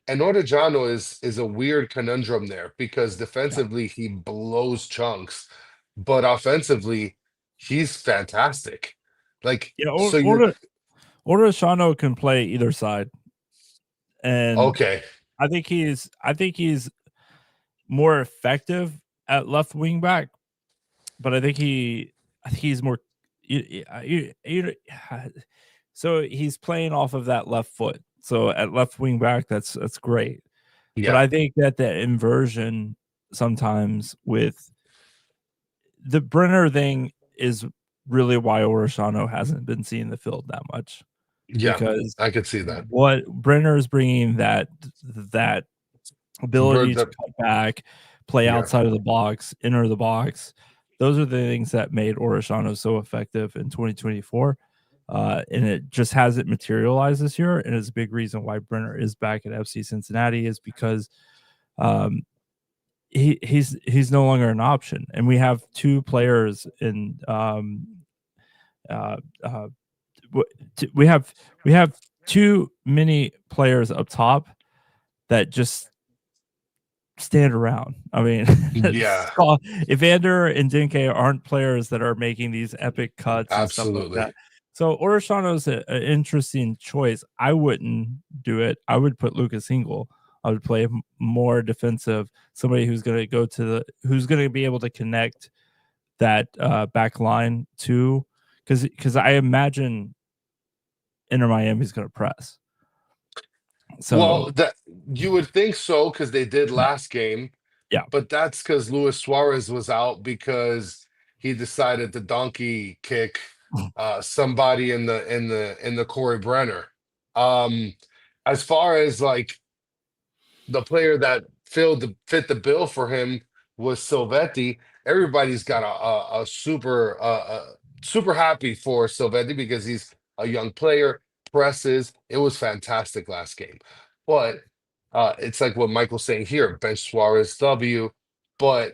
And Orejano is a weird conundrum there because Yeah. defensively he blows chunks, but offensively he's fantastic. Like, Yeah, so you're Shano can play either side, and okay. I think he's more effective at left wing back, but I think he's more. So he's playing off of that left foot. So at left wing back, that's great. But Yeah. I think that the inversion sometimes with the Brenner thing is really why Orishano hasn't been seeing the field that much, Yeah. because I could see that. what Brenner is bringing, that ability to The, cut back, play yeah. outside of the box, enter the box. Those are the things that made Orishano so effective in 2024. And it just hasn't materialized this year. And it's a big reason why Brenner is back at FC Cincinnati, is because um, he's no longer an option. And we have two players in uh, uh, we have too many players up top that just stand around. I mean, Yeah. Evander and Dinke aren't players that are making these epic cuts and stuff like Absolutely. that. So Orishano's an interesting choice. I wouldn't do it. I would put Lucas Hingle. I would play more defensive, somebody who's going to who's going to be able to connect that back line too, because I imagine Inter Miami's going to press. So Well, that you would think so because they did last game, yeah, but that's because Luis Suarez was out because he decided to donkey kick somebody in the Corey Brenner. Um, as far as like the player that fit the bill for him was Silvetti. Everybody's got a super happy for Silvetti because he's a young player, presses. It was fantastic last game. But it's like what Michael's saying here, bench Suarez W, but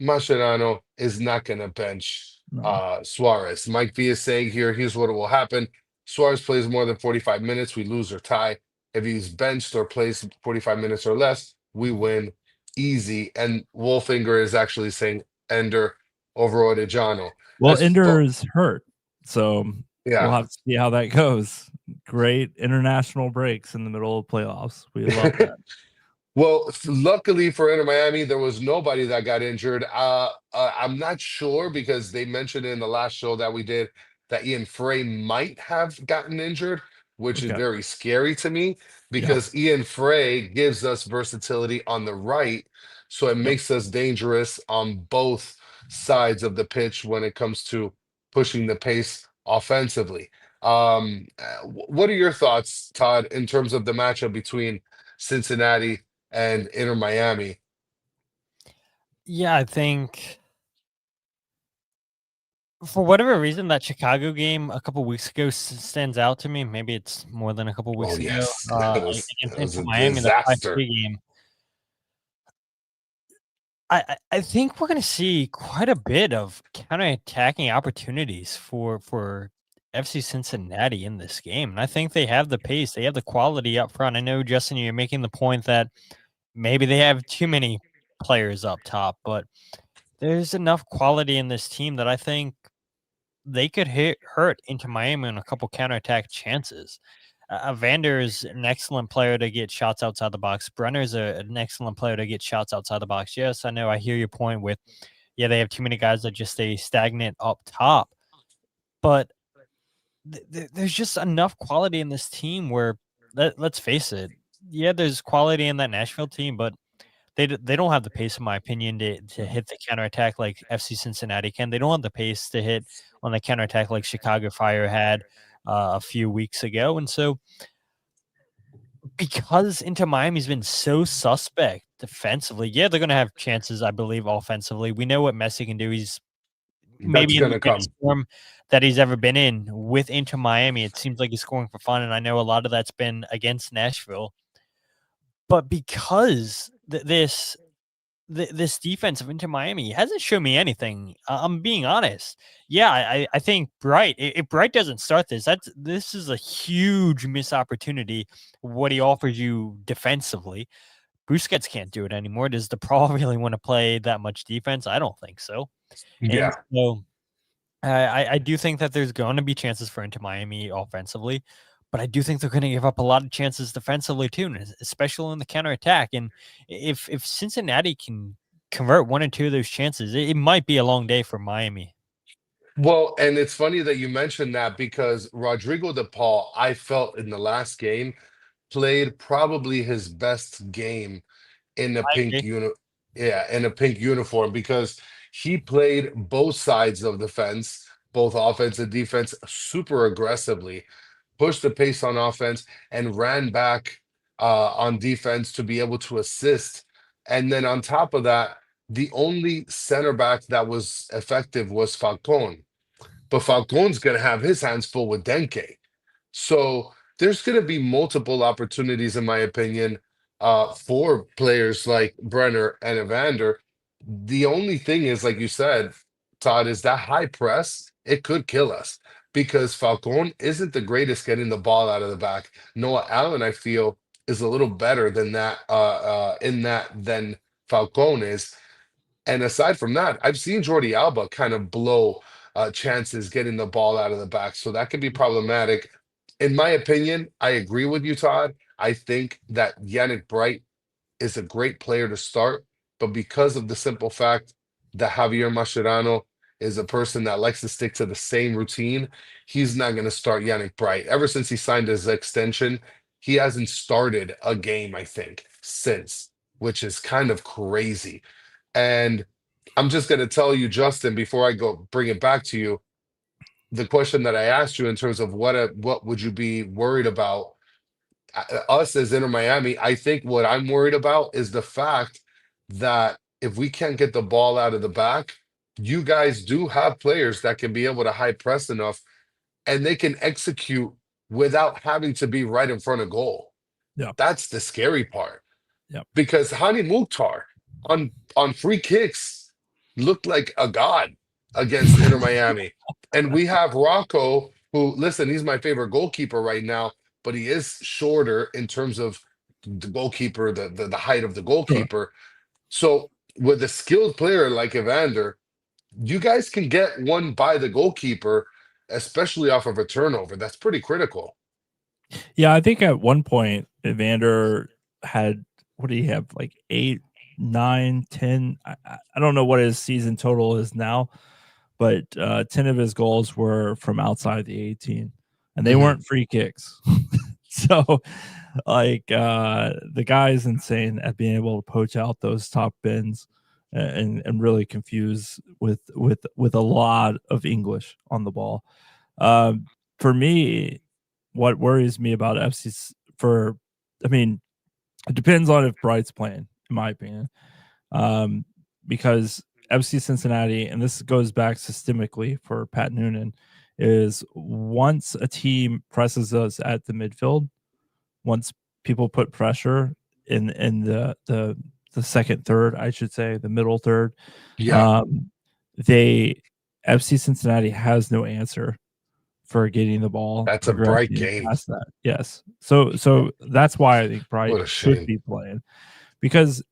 Mascherano is not gonna bench no. Suarez. Mike V is saying here, here's what will happen. Suarez plays more than 45 minutes, we lose or tie. If he's benched or plays 45 minutes or less, we win easy. And Wolfinger is actually saying Ender over Odejano. Well, As far, Ender's hurt, so we'll yeah. have to see how that goes. Great international breaks in the middle of playoffs. We love that. Well, luckily for Inter Miami, there was nobody that got injured. I'm not sure because they mentioned in the last show that we did that Ian Frey might have gotten injured, which is Okay. very scary to me Yeah. because Ian Frey gives us versatility on the right, so it Yep. makes us dangerous on both sides of the pitch when it comes to pushing the pace offensively. What are your thoughts, Todd, in terms of the matchup between Cincinnati and Inter Miami? Yeah, I think for whatever reason that Chicago game a couple weeks ago stands out to me. Maybe it's more than a couple Oh weeks ago yes, that was against that was Inter a Miami, the disaster. 5-3 game. I think we're going to see quite a bit of counterattacking opportunities for FC Cincinnati in this game, and I think they have the pace, they have the quality up front. I know, Justin, you're making the point that maybe they have too many players up top, but there's enough quality in this team that I think they could hurt into Miami on a couple counterattack chances. Vander is an excellent player to get shots outside the box. Brenner's an excellent player to get shots outside the box. Yes, I know. I hear your point with, yeah, they have too many guys that just stay stagnant up top. But there's just enough quality in this team where, let's face it, yeah, there's quality in that Nashville team, but they don't have the pace, in my opinion, to hit the counterattack like FC Cincinnati can. They don't have the pace to hit on the counterattack like Chicago Fire had a few weeks ago. And so, because Inter Miami's been so suspect defensively, yeah, they're going to have chances, I believe, offensively. We know what Messi can do. He's That's maybe in the gonna biggest come. form that he's ever been in with Inter Miami. It seems like he's scoring for fun, and I know a lot of that's been against Nashville. But because this this defense of Inter Miami hasn't shown me anything. I'm being honest. Yeah, I think Bright. If Bright doesn't start this is a huge missed opportunity. What he offers you defensively, Busquets can't do it anymore. Does the Pro really want to play that much defense? I don't think so. And Yeah. so I do think that there's going to be chances for Inter Miami offensively, but I do think they're going to give up a lot of chances defensively too, and especially in the counterattack. And if Cincinnati can convert one or two of those chances, it might be a long day for Miami. Well, and it's funny that you mentioned that because Rodrigo de Paul, I felt in the last game, played probably his best game in a I pink agree. uni yeah, in a pink uniform because he played both sides of the fence, both offense and defense, super aggressively, pushed the pace on offense and ran back on defense to be able to assist. And then on top of that, the only center back that was effective was Falcone. But Falcone's going to have his hands full with Denke. So there's going to be multiple opportunities, in my opinion, for players like Brenner and Evander. The only thing is, like you said, Todd, is that high press, it could kill us because Falcone isn't the greatest getting the ball out of the back. Noah Allen, I feel, is a little better than that in that than Falcone is. And aside from that, I've seen Jordi Alba kind of blow chances getting the ball out of the back. So that could be problematic. In my opinion, I agree with you, Todd. I think that Yannick Bright is a great player to start, but because of the simple fact that Javier Mascherano is a person that likes to stick to the same routine, he's not going to start Yannick Bright. Ever since he signed his extension, he hasn't started a game, I think, since, which is kind of crazy. And I'm just going to tell you, Justin, before I go bring it back to you, the question that I asked you in terms of what would you be worried about us as Inter Miami, I think what I'm worried about is the fact that if we can't get the ball out of the back, you guys do have players that can be able to high press enough and they can execute without having to be right in front of goal. Yeah. That's the scary part. Yeah. Because Hani Mukhtar on free kicks looked like a god against Inter Miami. And we have Rocco, who, listen, he's my favorite goalkeeper right now, but he is shorter in terms of the goalkeeper, the height of the Sure. goalkeeper. So with a skilled player like Evander, you guys can get one by the goalkeeper, especially off of a turnover. That's pretty critical. Yeah, I think at one point Evander had, what do you have, like 8, 9, 10? I don't know what his season total is now, but 10 of his goals were from outside the 18, and they Mhm. weren't free kicks. So, like, the guy is insane at being able to poach out those top bins and really confuse with a lot of English on the ball. For me, what worries me about FC's I mean, it depends on if Bright's playing, in my opinion, because FC Cincinnati, and this goes back systemically for Pat Noonan, is once a team presses us at the midfield, once people put pressure in the second third, I should say, the middle third, Yeah, they FC Cincinnati has no answer for getting the ball that's a bright progressing game. past that. Yes. So that's why I think Bright What a should shame. be playing, because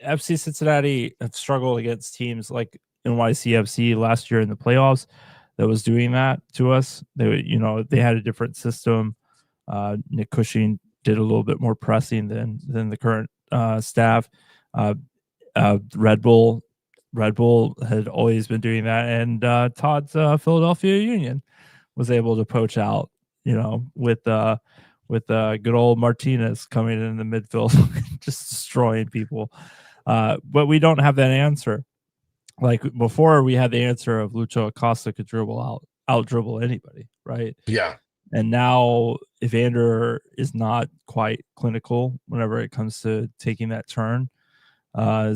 FC Cincinnati have struggled against teams like NYCFC last year in the playoffs that was doing that to us. They had a different system. Nick Cushing did a little bit more pressing than the current staff. Uh, Red Bull had always been doing that, and Todd's Philadelphia Union was able to poach out, with good old Martinez coming in the midfield, just destroying people. But we don't have that answer. Like before, we had the answer of Lucho Acosta could out dribble anybody, right? Yeah. And now Evander is not quite clinical whenever it comes to taking that turn.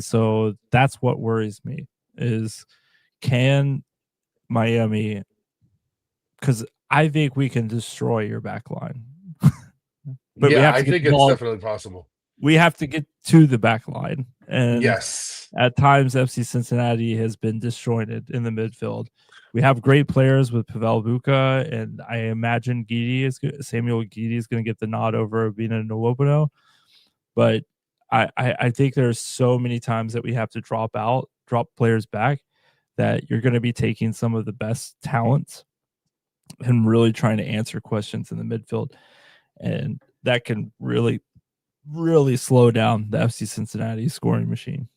So that's what worries me is, can Miami, because I think we can destroy your back line. But we Yeah, have I to get think the it's ball. definitely possible. we have to get to the back line. And Yes. at times, FC Cincinnati has been disjointed in the midfield. We have great players with Pavel Buka, and I imagine Samuel Guidi is going to get the nod over Bina Nwobono. But I think there's so many times that we have to drop players back, that you're going to be taking some of the best talents and really trying to answer questions in the midfield. And that can really, really slow down the FC Cincinnati scoring machine.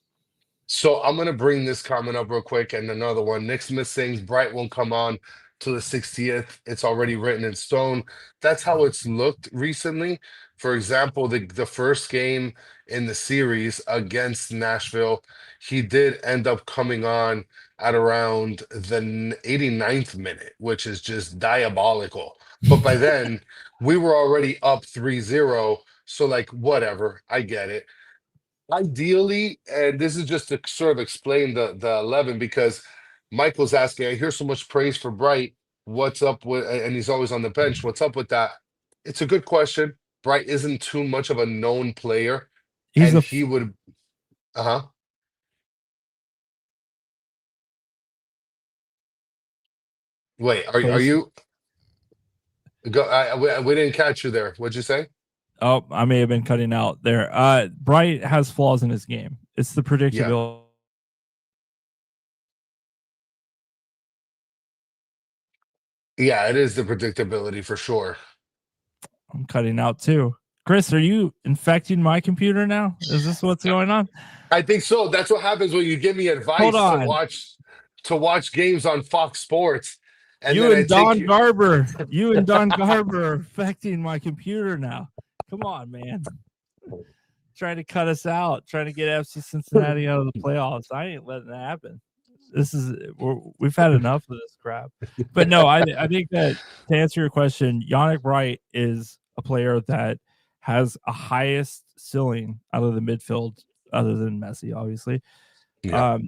So I'm gonna bring this comment up real quick, and another one. Nick Smith saying Bright won't come on to the 60th. It's already written in stone. That's how it's looked recently. For example, the first game in the series against Nashville, he did end up coming on at around the 89th minute, which is just diabolical. But by then, we were already up 3-0. So, like, whatever, I get it. Ideally, and this is just to sort of explain the 11, because Michael's asking, I hear so much praise for Bright. What's up with, and he's always on the bench. What's up with that? It's a good question. Bright isn't too much of a known player, He's and a he would, uh-huh. Wait, are face. you we didn't catch you there. What'd you say? Oh, I may have been cutting out there. Bright has flaws in his game. It's the Yeah. predictability. Yeah, it is the predictability for sure. I'm cutting out too. Chris, are you infecting my computer now? Is this what's going on? I think so. That's what happens when you give me advice to watch games on Fox Sports. And You then I and take Don Garber are affecting my computer now. Come on, man. Trying to cut us out, trying to get FC Cincinnati out of the playoffs. I ain't letting that happen. We've had enough of this crap. But no, I think that to answer your question, Yannick Bright is a player that has a highest ceiling out of the midfield, other than Messi, obviously. Yeah.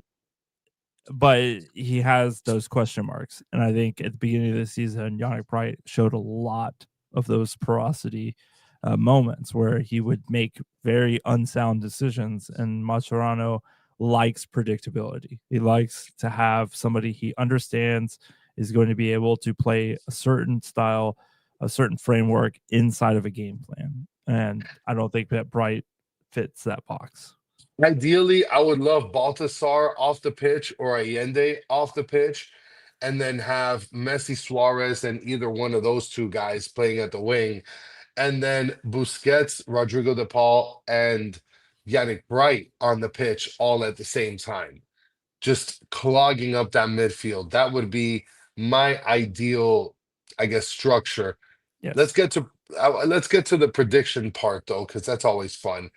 But he has those question marks. And I think at the beginning of the season, Yannick Bright showed a lot of those porosity moments where he would make very unsound decisions. And Mascherano likes predictability. He likes to have somebody he understands is going to be able to play a certain style, a certain framework inside of a game plan. And I don't think that Bright fits that box. Ideally, I would love Baltasar off the pitch or Allende off the pitch, and then have Messi, Suarez, and either one of those two guys playing at the wing. And then Busquets, Rodrigo de Paul, and Yannick Bright on the pitch all at the same time, just clogging up that midfield. That would be my ideal, I guess, structure. Yes. Let's get to the prediction part though, because that's always fun.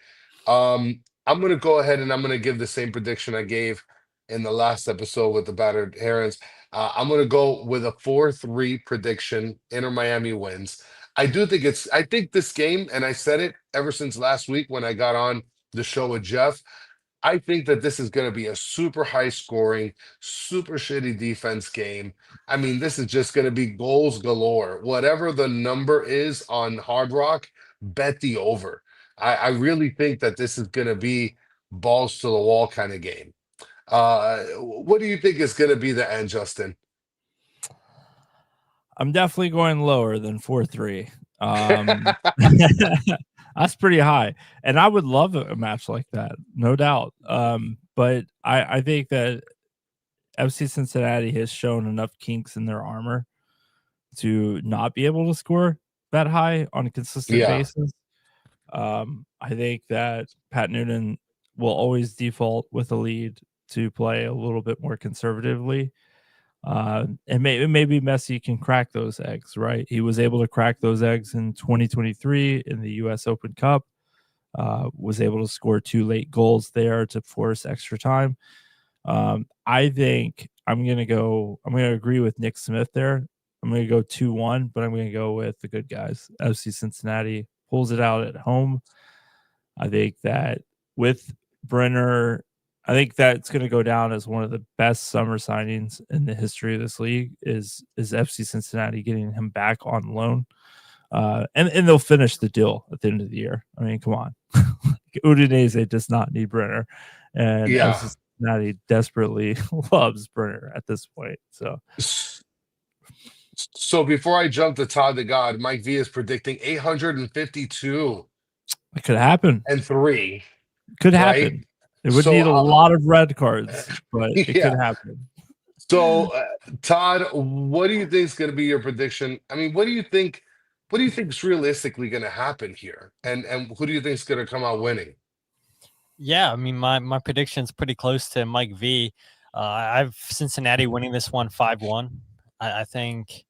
I'm gonna go ahead and I'm gonna give the same prediction I gave in the last episode with the battered herons. I'm gonna go with a 4-3 prediction. Inter Miami wins. I think this game, and I said it ever since last week when I got on the show with Jeff. I think that this is going to be a super high scoring, super shitty defense game. I mean, this is just going to be goals galore. Whatever the number is on Hard Rock, bet the over. I really think that this is going to be balls to the wall kind of game. What do you think is going to be the end, Justin? I'm definitely going lower than 4-3. That's pretty high. And I would love a match like that, no doubt. But I think that FC Cincinnati has shown enough kinks in their armor to not be able to score that high on a consistent basis. I think that Pat Noonan will always default with a lead to play a little bit more conservatively. And maybe Messi can crack those eggs, right? He was able to crack those eggs in 2023 in the U.S. Open Cup, was able to score 2 late goals there to force extra time. I think I'm going to agree with Nick Smith there. I'm going to go 2-1, but I'm going to go with the good guys. FC Cincinnati pulls it out at home. I think that with Brenner, I think that's going to go down as one of the best summer signings in the history of this league is FC Cincinnati getting him back on loan. And they'll finish the deal at the end of the year. I mean, come on. Udinese does not need Brenner, and Yeah. FC Cincinnati desperately loves Brenner at this point. So before I jump to Todd the God, Mike V is predicting 852 It could happen. and 3, Could right? happen. It would So need a lot of red cards, but it yeah. could happen. So Todd, what do you think is going to be your prediction? I mean, what do you think? What do you think is realistically going to happen here? And who do you think is going to come out winning? Yeah, I mean, my prediction's pretty close to Mike V. I've Cincinnati winning this one 5-1. I think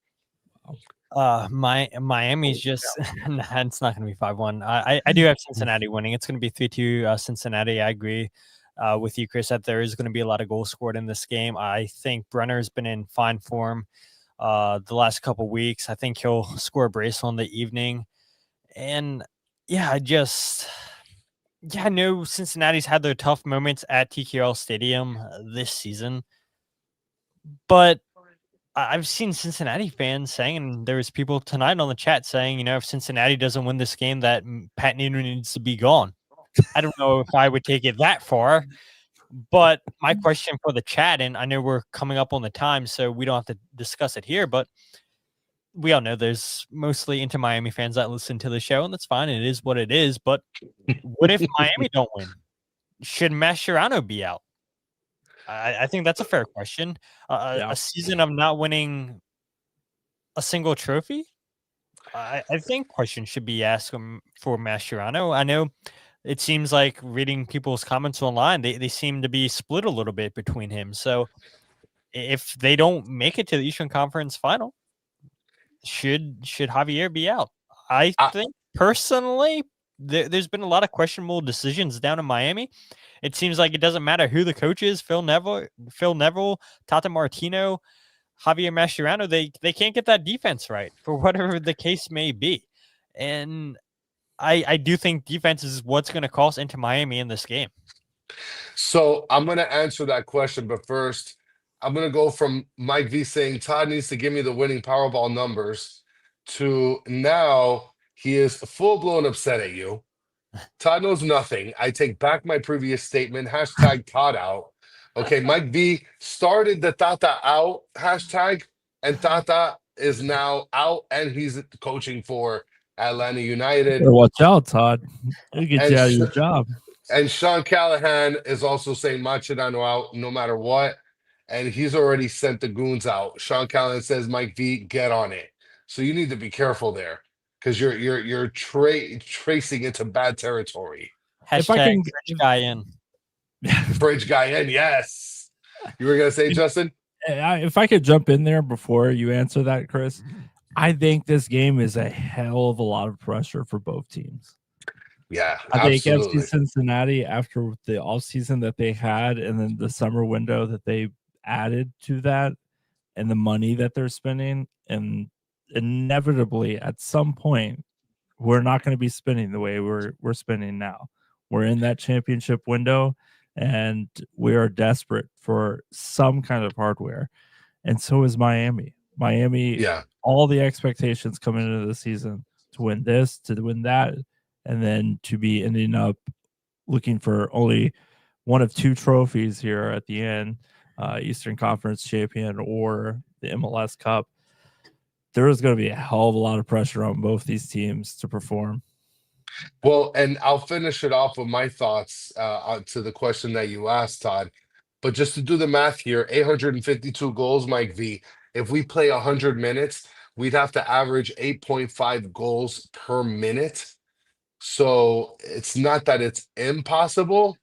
Miami's just nah, it's not going to be 5-1. I do have Cincinnati winning. It's going to be 3-2 Cincinnati. I agree with you, Chris, that there is going to be a lot of goals scored in this game. I think Brenner's been in fine form the last couple weeks. I think he'll score a brace on the evening. And yeah, I know Cincinnati's had their tough moments at TQL Stadium this season, but I've seen Cincinnati fans saying, and there was people tonight on the chat saying, if Cincinnati doesn't win this game, that Pat Noonan needs to be gone. I don't know if I would take it that far, but my question for the chat, and I know we're coming up on the time, so we don't have to discuss it here, but we all know there's mostly Inter Miami fans that listen to the show, and that's fine. It is what it is. But what if Miami don't win? Should Mascherano be out? I think that's a fair question. A season of not winning a single trophy? I think questions should be asked for Mascherano. I know it seems like reading people's comments online, they seem to be split a little bit between him. So if they don't make it to the Eastern Conference final, should Javier be out? I think personally, there's been a lot of questionable decisions down in Miami. It seems like it doesn't matter who the coach is, Phil Neville, Tata Martino, Javier Mascherano, they can't get that defense right for whatever the case may be. And I do think defense is what's going to cost Inter Miami in this game. So I'm going to answer that question, but first, I'm going to go from Mike V saying Todd needs to give me the winning Powerball numbers to now he is full-blown upset at you. Todd knows nothing. I take back my previous statement. Hashtag Todd out. Okay, Mike V started the Tata out hashtag, and Tata is now out, and he's coaching for Atlanta United. Watch out, Todd. He'll get you out of your job. And Sean Callahan is also saying Mascherano out no matter what. And he's already sent the goons out. Sean Callahan says, Mike V, get on it. So you need to be careful there because you're tracing into bad territory. Hashtag French guy in. Fridge guy in, yes. You were gonna say, Justin? If I could jump in there before you answer that, Chris, I think this game is a hell of a lot of pressure for both teams. Yeah, I think absolutely. FC Cincinnati, after the offseason that they had and then the summer window that they added to that and the money that they're spending, and inevitably at some point we're not going to be spending the way we're spending now. We're in that championship window and we are desperate for some kind of hardware. And so is Miami. Yeah. All the expectations coming into the season to win this, to win that, and then to be ending up looking for only one of two trophies here at the end, Eastern Conference champion or the MLS Cup. There is going to be a hell of a lot of pressure on both these teams to perform. Well, and I'll finish it off with my thoughts to the question that you asked, Todd. But just to do the math here, 852 goals, Mike V. If we play 100 minutes, we'd have to average 8.5 goals per minute. So it's not that it's impossible,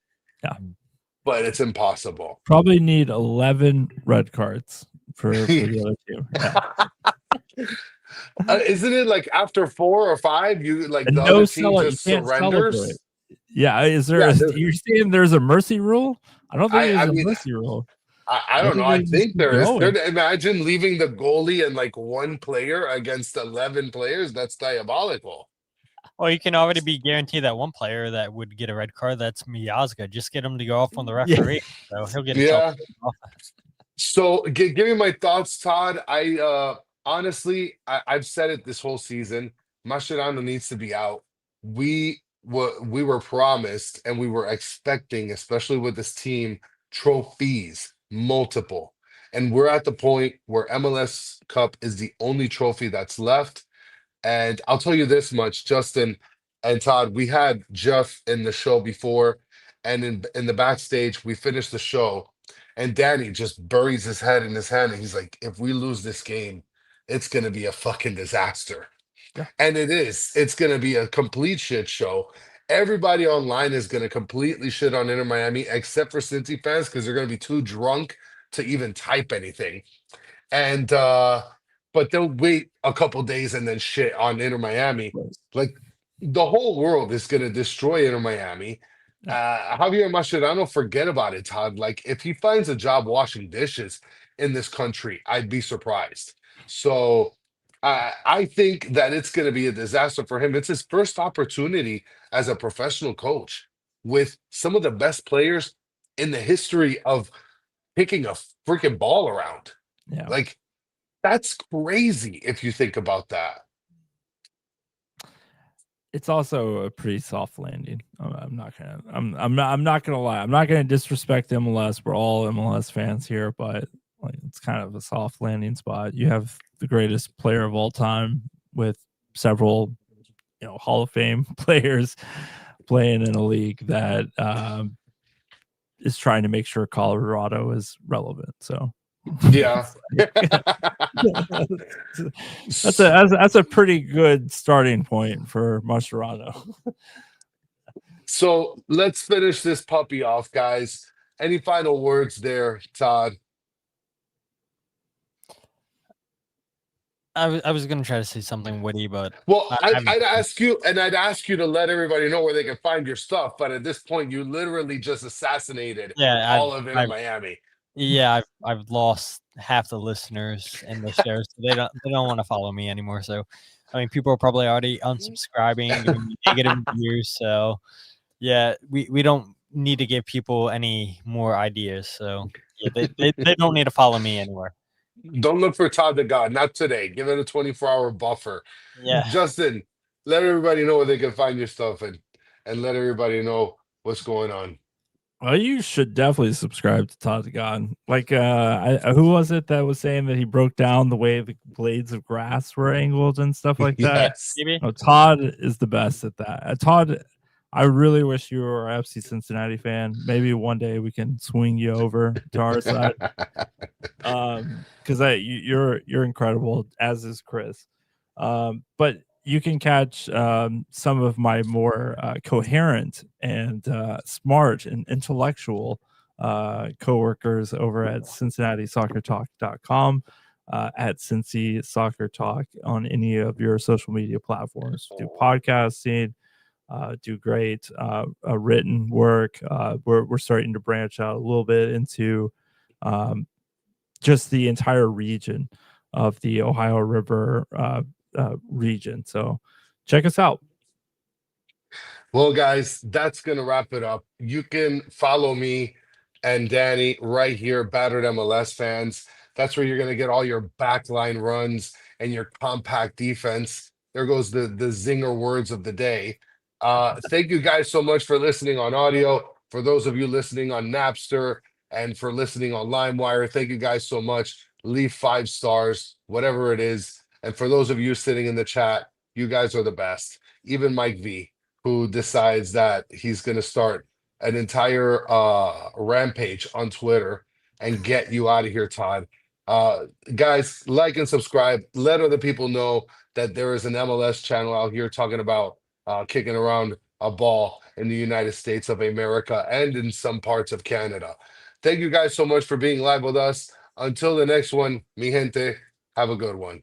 but it's impossible. Probably need 11 red cards for the other team. Yeah. Isn't it like after 4 or 5, you like the other team just surrenders? Yeah, is there? You're saying there's a mercy rule? I don't think there's a mercy rule. I don't know. I think there is. Imagine leaving the goalie and like one player against 11 players. That's diabolical. Well, you can already be guaranteed that one player that would get a red card. That's Miazga. Just get him to go off on the referee. So he'll get himself off. So give me my thoughts, Todd. Honestly, I've said it this whole season. Mascherano needs to be out. We what we were promised and we were expecting, especially with this team, trophies, multiple. And we're at the point where MLS Cup is the only trophy that's left. And I'll tell you this much, Justin and Todd, we had Jeff in the show before, and in the backstage, we finished the show, and Danny just buries his head in his hand, and he's like, "If we lose this game, it's gonna be a fucking disaster." Yeah. And it is. It's gonna be a complete shit show. Everybody online is gonna completely shit on Inter Miami, except for Cincy fans, because they're gonna be too drunk to even type anything. And but they'll wait a couple days and then shit on Inter Miami. Like the whole world is gonna destroy Inter Miami. Javier Mascherano, forget about it, Todd. Like if he finds a job washing dishes in this country, I'd be surprised. So I think that it's gonna be a disaster for him. It's his first opportunity as a professional coach with some of the best players in the history of kicking a freaking ball around. Yeah. Like that's crazy if you think about that. It's also a pretty soft landing. I'm not gonna lie. I'm not gonna disrespect MLS. We're all MLS fans here, but like it's kind of a soft landing spot. You have the greatest player of all time with several, Hall of Fame players playing in a league that is trying to make sure Colorado is relevant. So Yeah. that's a pretty good starting point for Mascherano. So let's finish this puppy off, guys. Any final words there, Todd? I was gonna try to say something witty, but Well, I'm I'd ask you, and I'd ask you to let everybody know where they can find your stuff. But at this point, you literally just assassinated yeah, all of Inter Miami. I've lost half the listeners in the show, so they don't want to follow me anymore. So, I mean, people are probably already unsubscribing, giving me negative reviews. So, yeah, we don't need to give people any more ideas. So, yeah, they don't need to follow me anywhere. Don't look for Todd the God, not today. Give it a 24-hour buffer. Yeah. Justin, let everybody know where they can find your stuff and let everybody know what's going on. Well, you should definitely subscribe to Todd the God. Like, who was it that was saying that he broke down the way the blades of grass were angled and stuff like that? Yes. Maybe. No, Todd is the best at that. Todd, I really wish you were an FC Cincinnati fan. Maybe one day we can swing you over to our side. Because you're incredible, as is Chris. But you can catch some of my more coherent and smart and intellectual coworkers over at CincinnatiSoccerTalk.com, at Cincy Soccer Talk on any of your social media platforms. Do podcasting, do great written work. We're starting to branch out a little bit into just the entire region of the Ohio River region. So check us out. Well, guys, that's going to wrap it up. You can follow me and Danny right here, Battered MLS Fans. That's where you're going to get all your backline runs and your compact defense. There goes the zinger words of the day. Thank you guys so much for listening on audio. For those of you listening on Napster and for listening on LimeWire, thank you guys so much. Leave 5 stars, whatever it is. And for those of you sitting in the chat, you guys are the best. Even Mike V, who decides that he's going to start an entire rampage on Twitter and get you out of here, Todd. Guys, like and subscribe. Let other people know that there is an MLS channel out here talking about kicking around a ball in the United States of America and in some parts of Canada. Thank you guys so much for being live with us. Until the next one, mi gente, have a good one.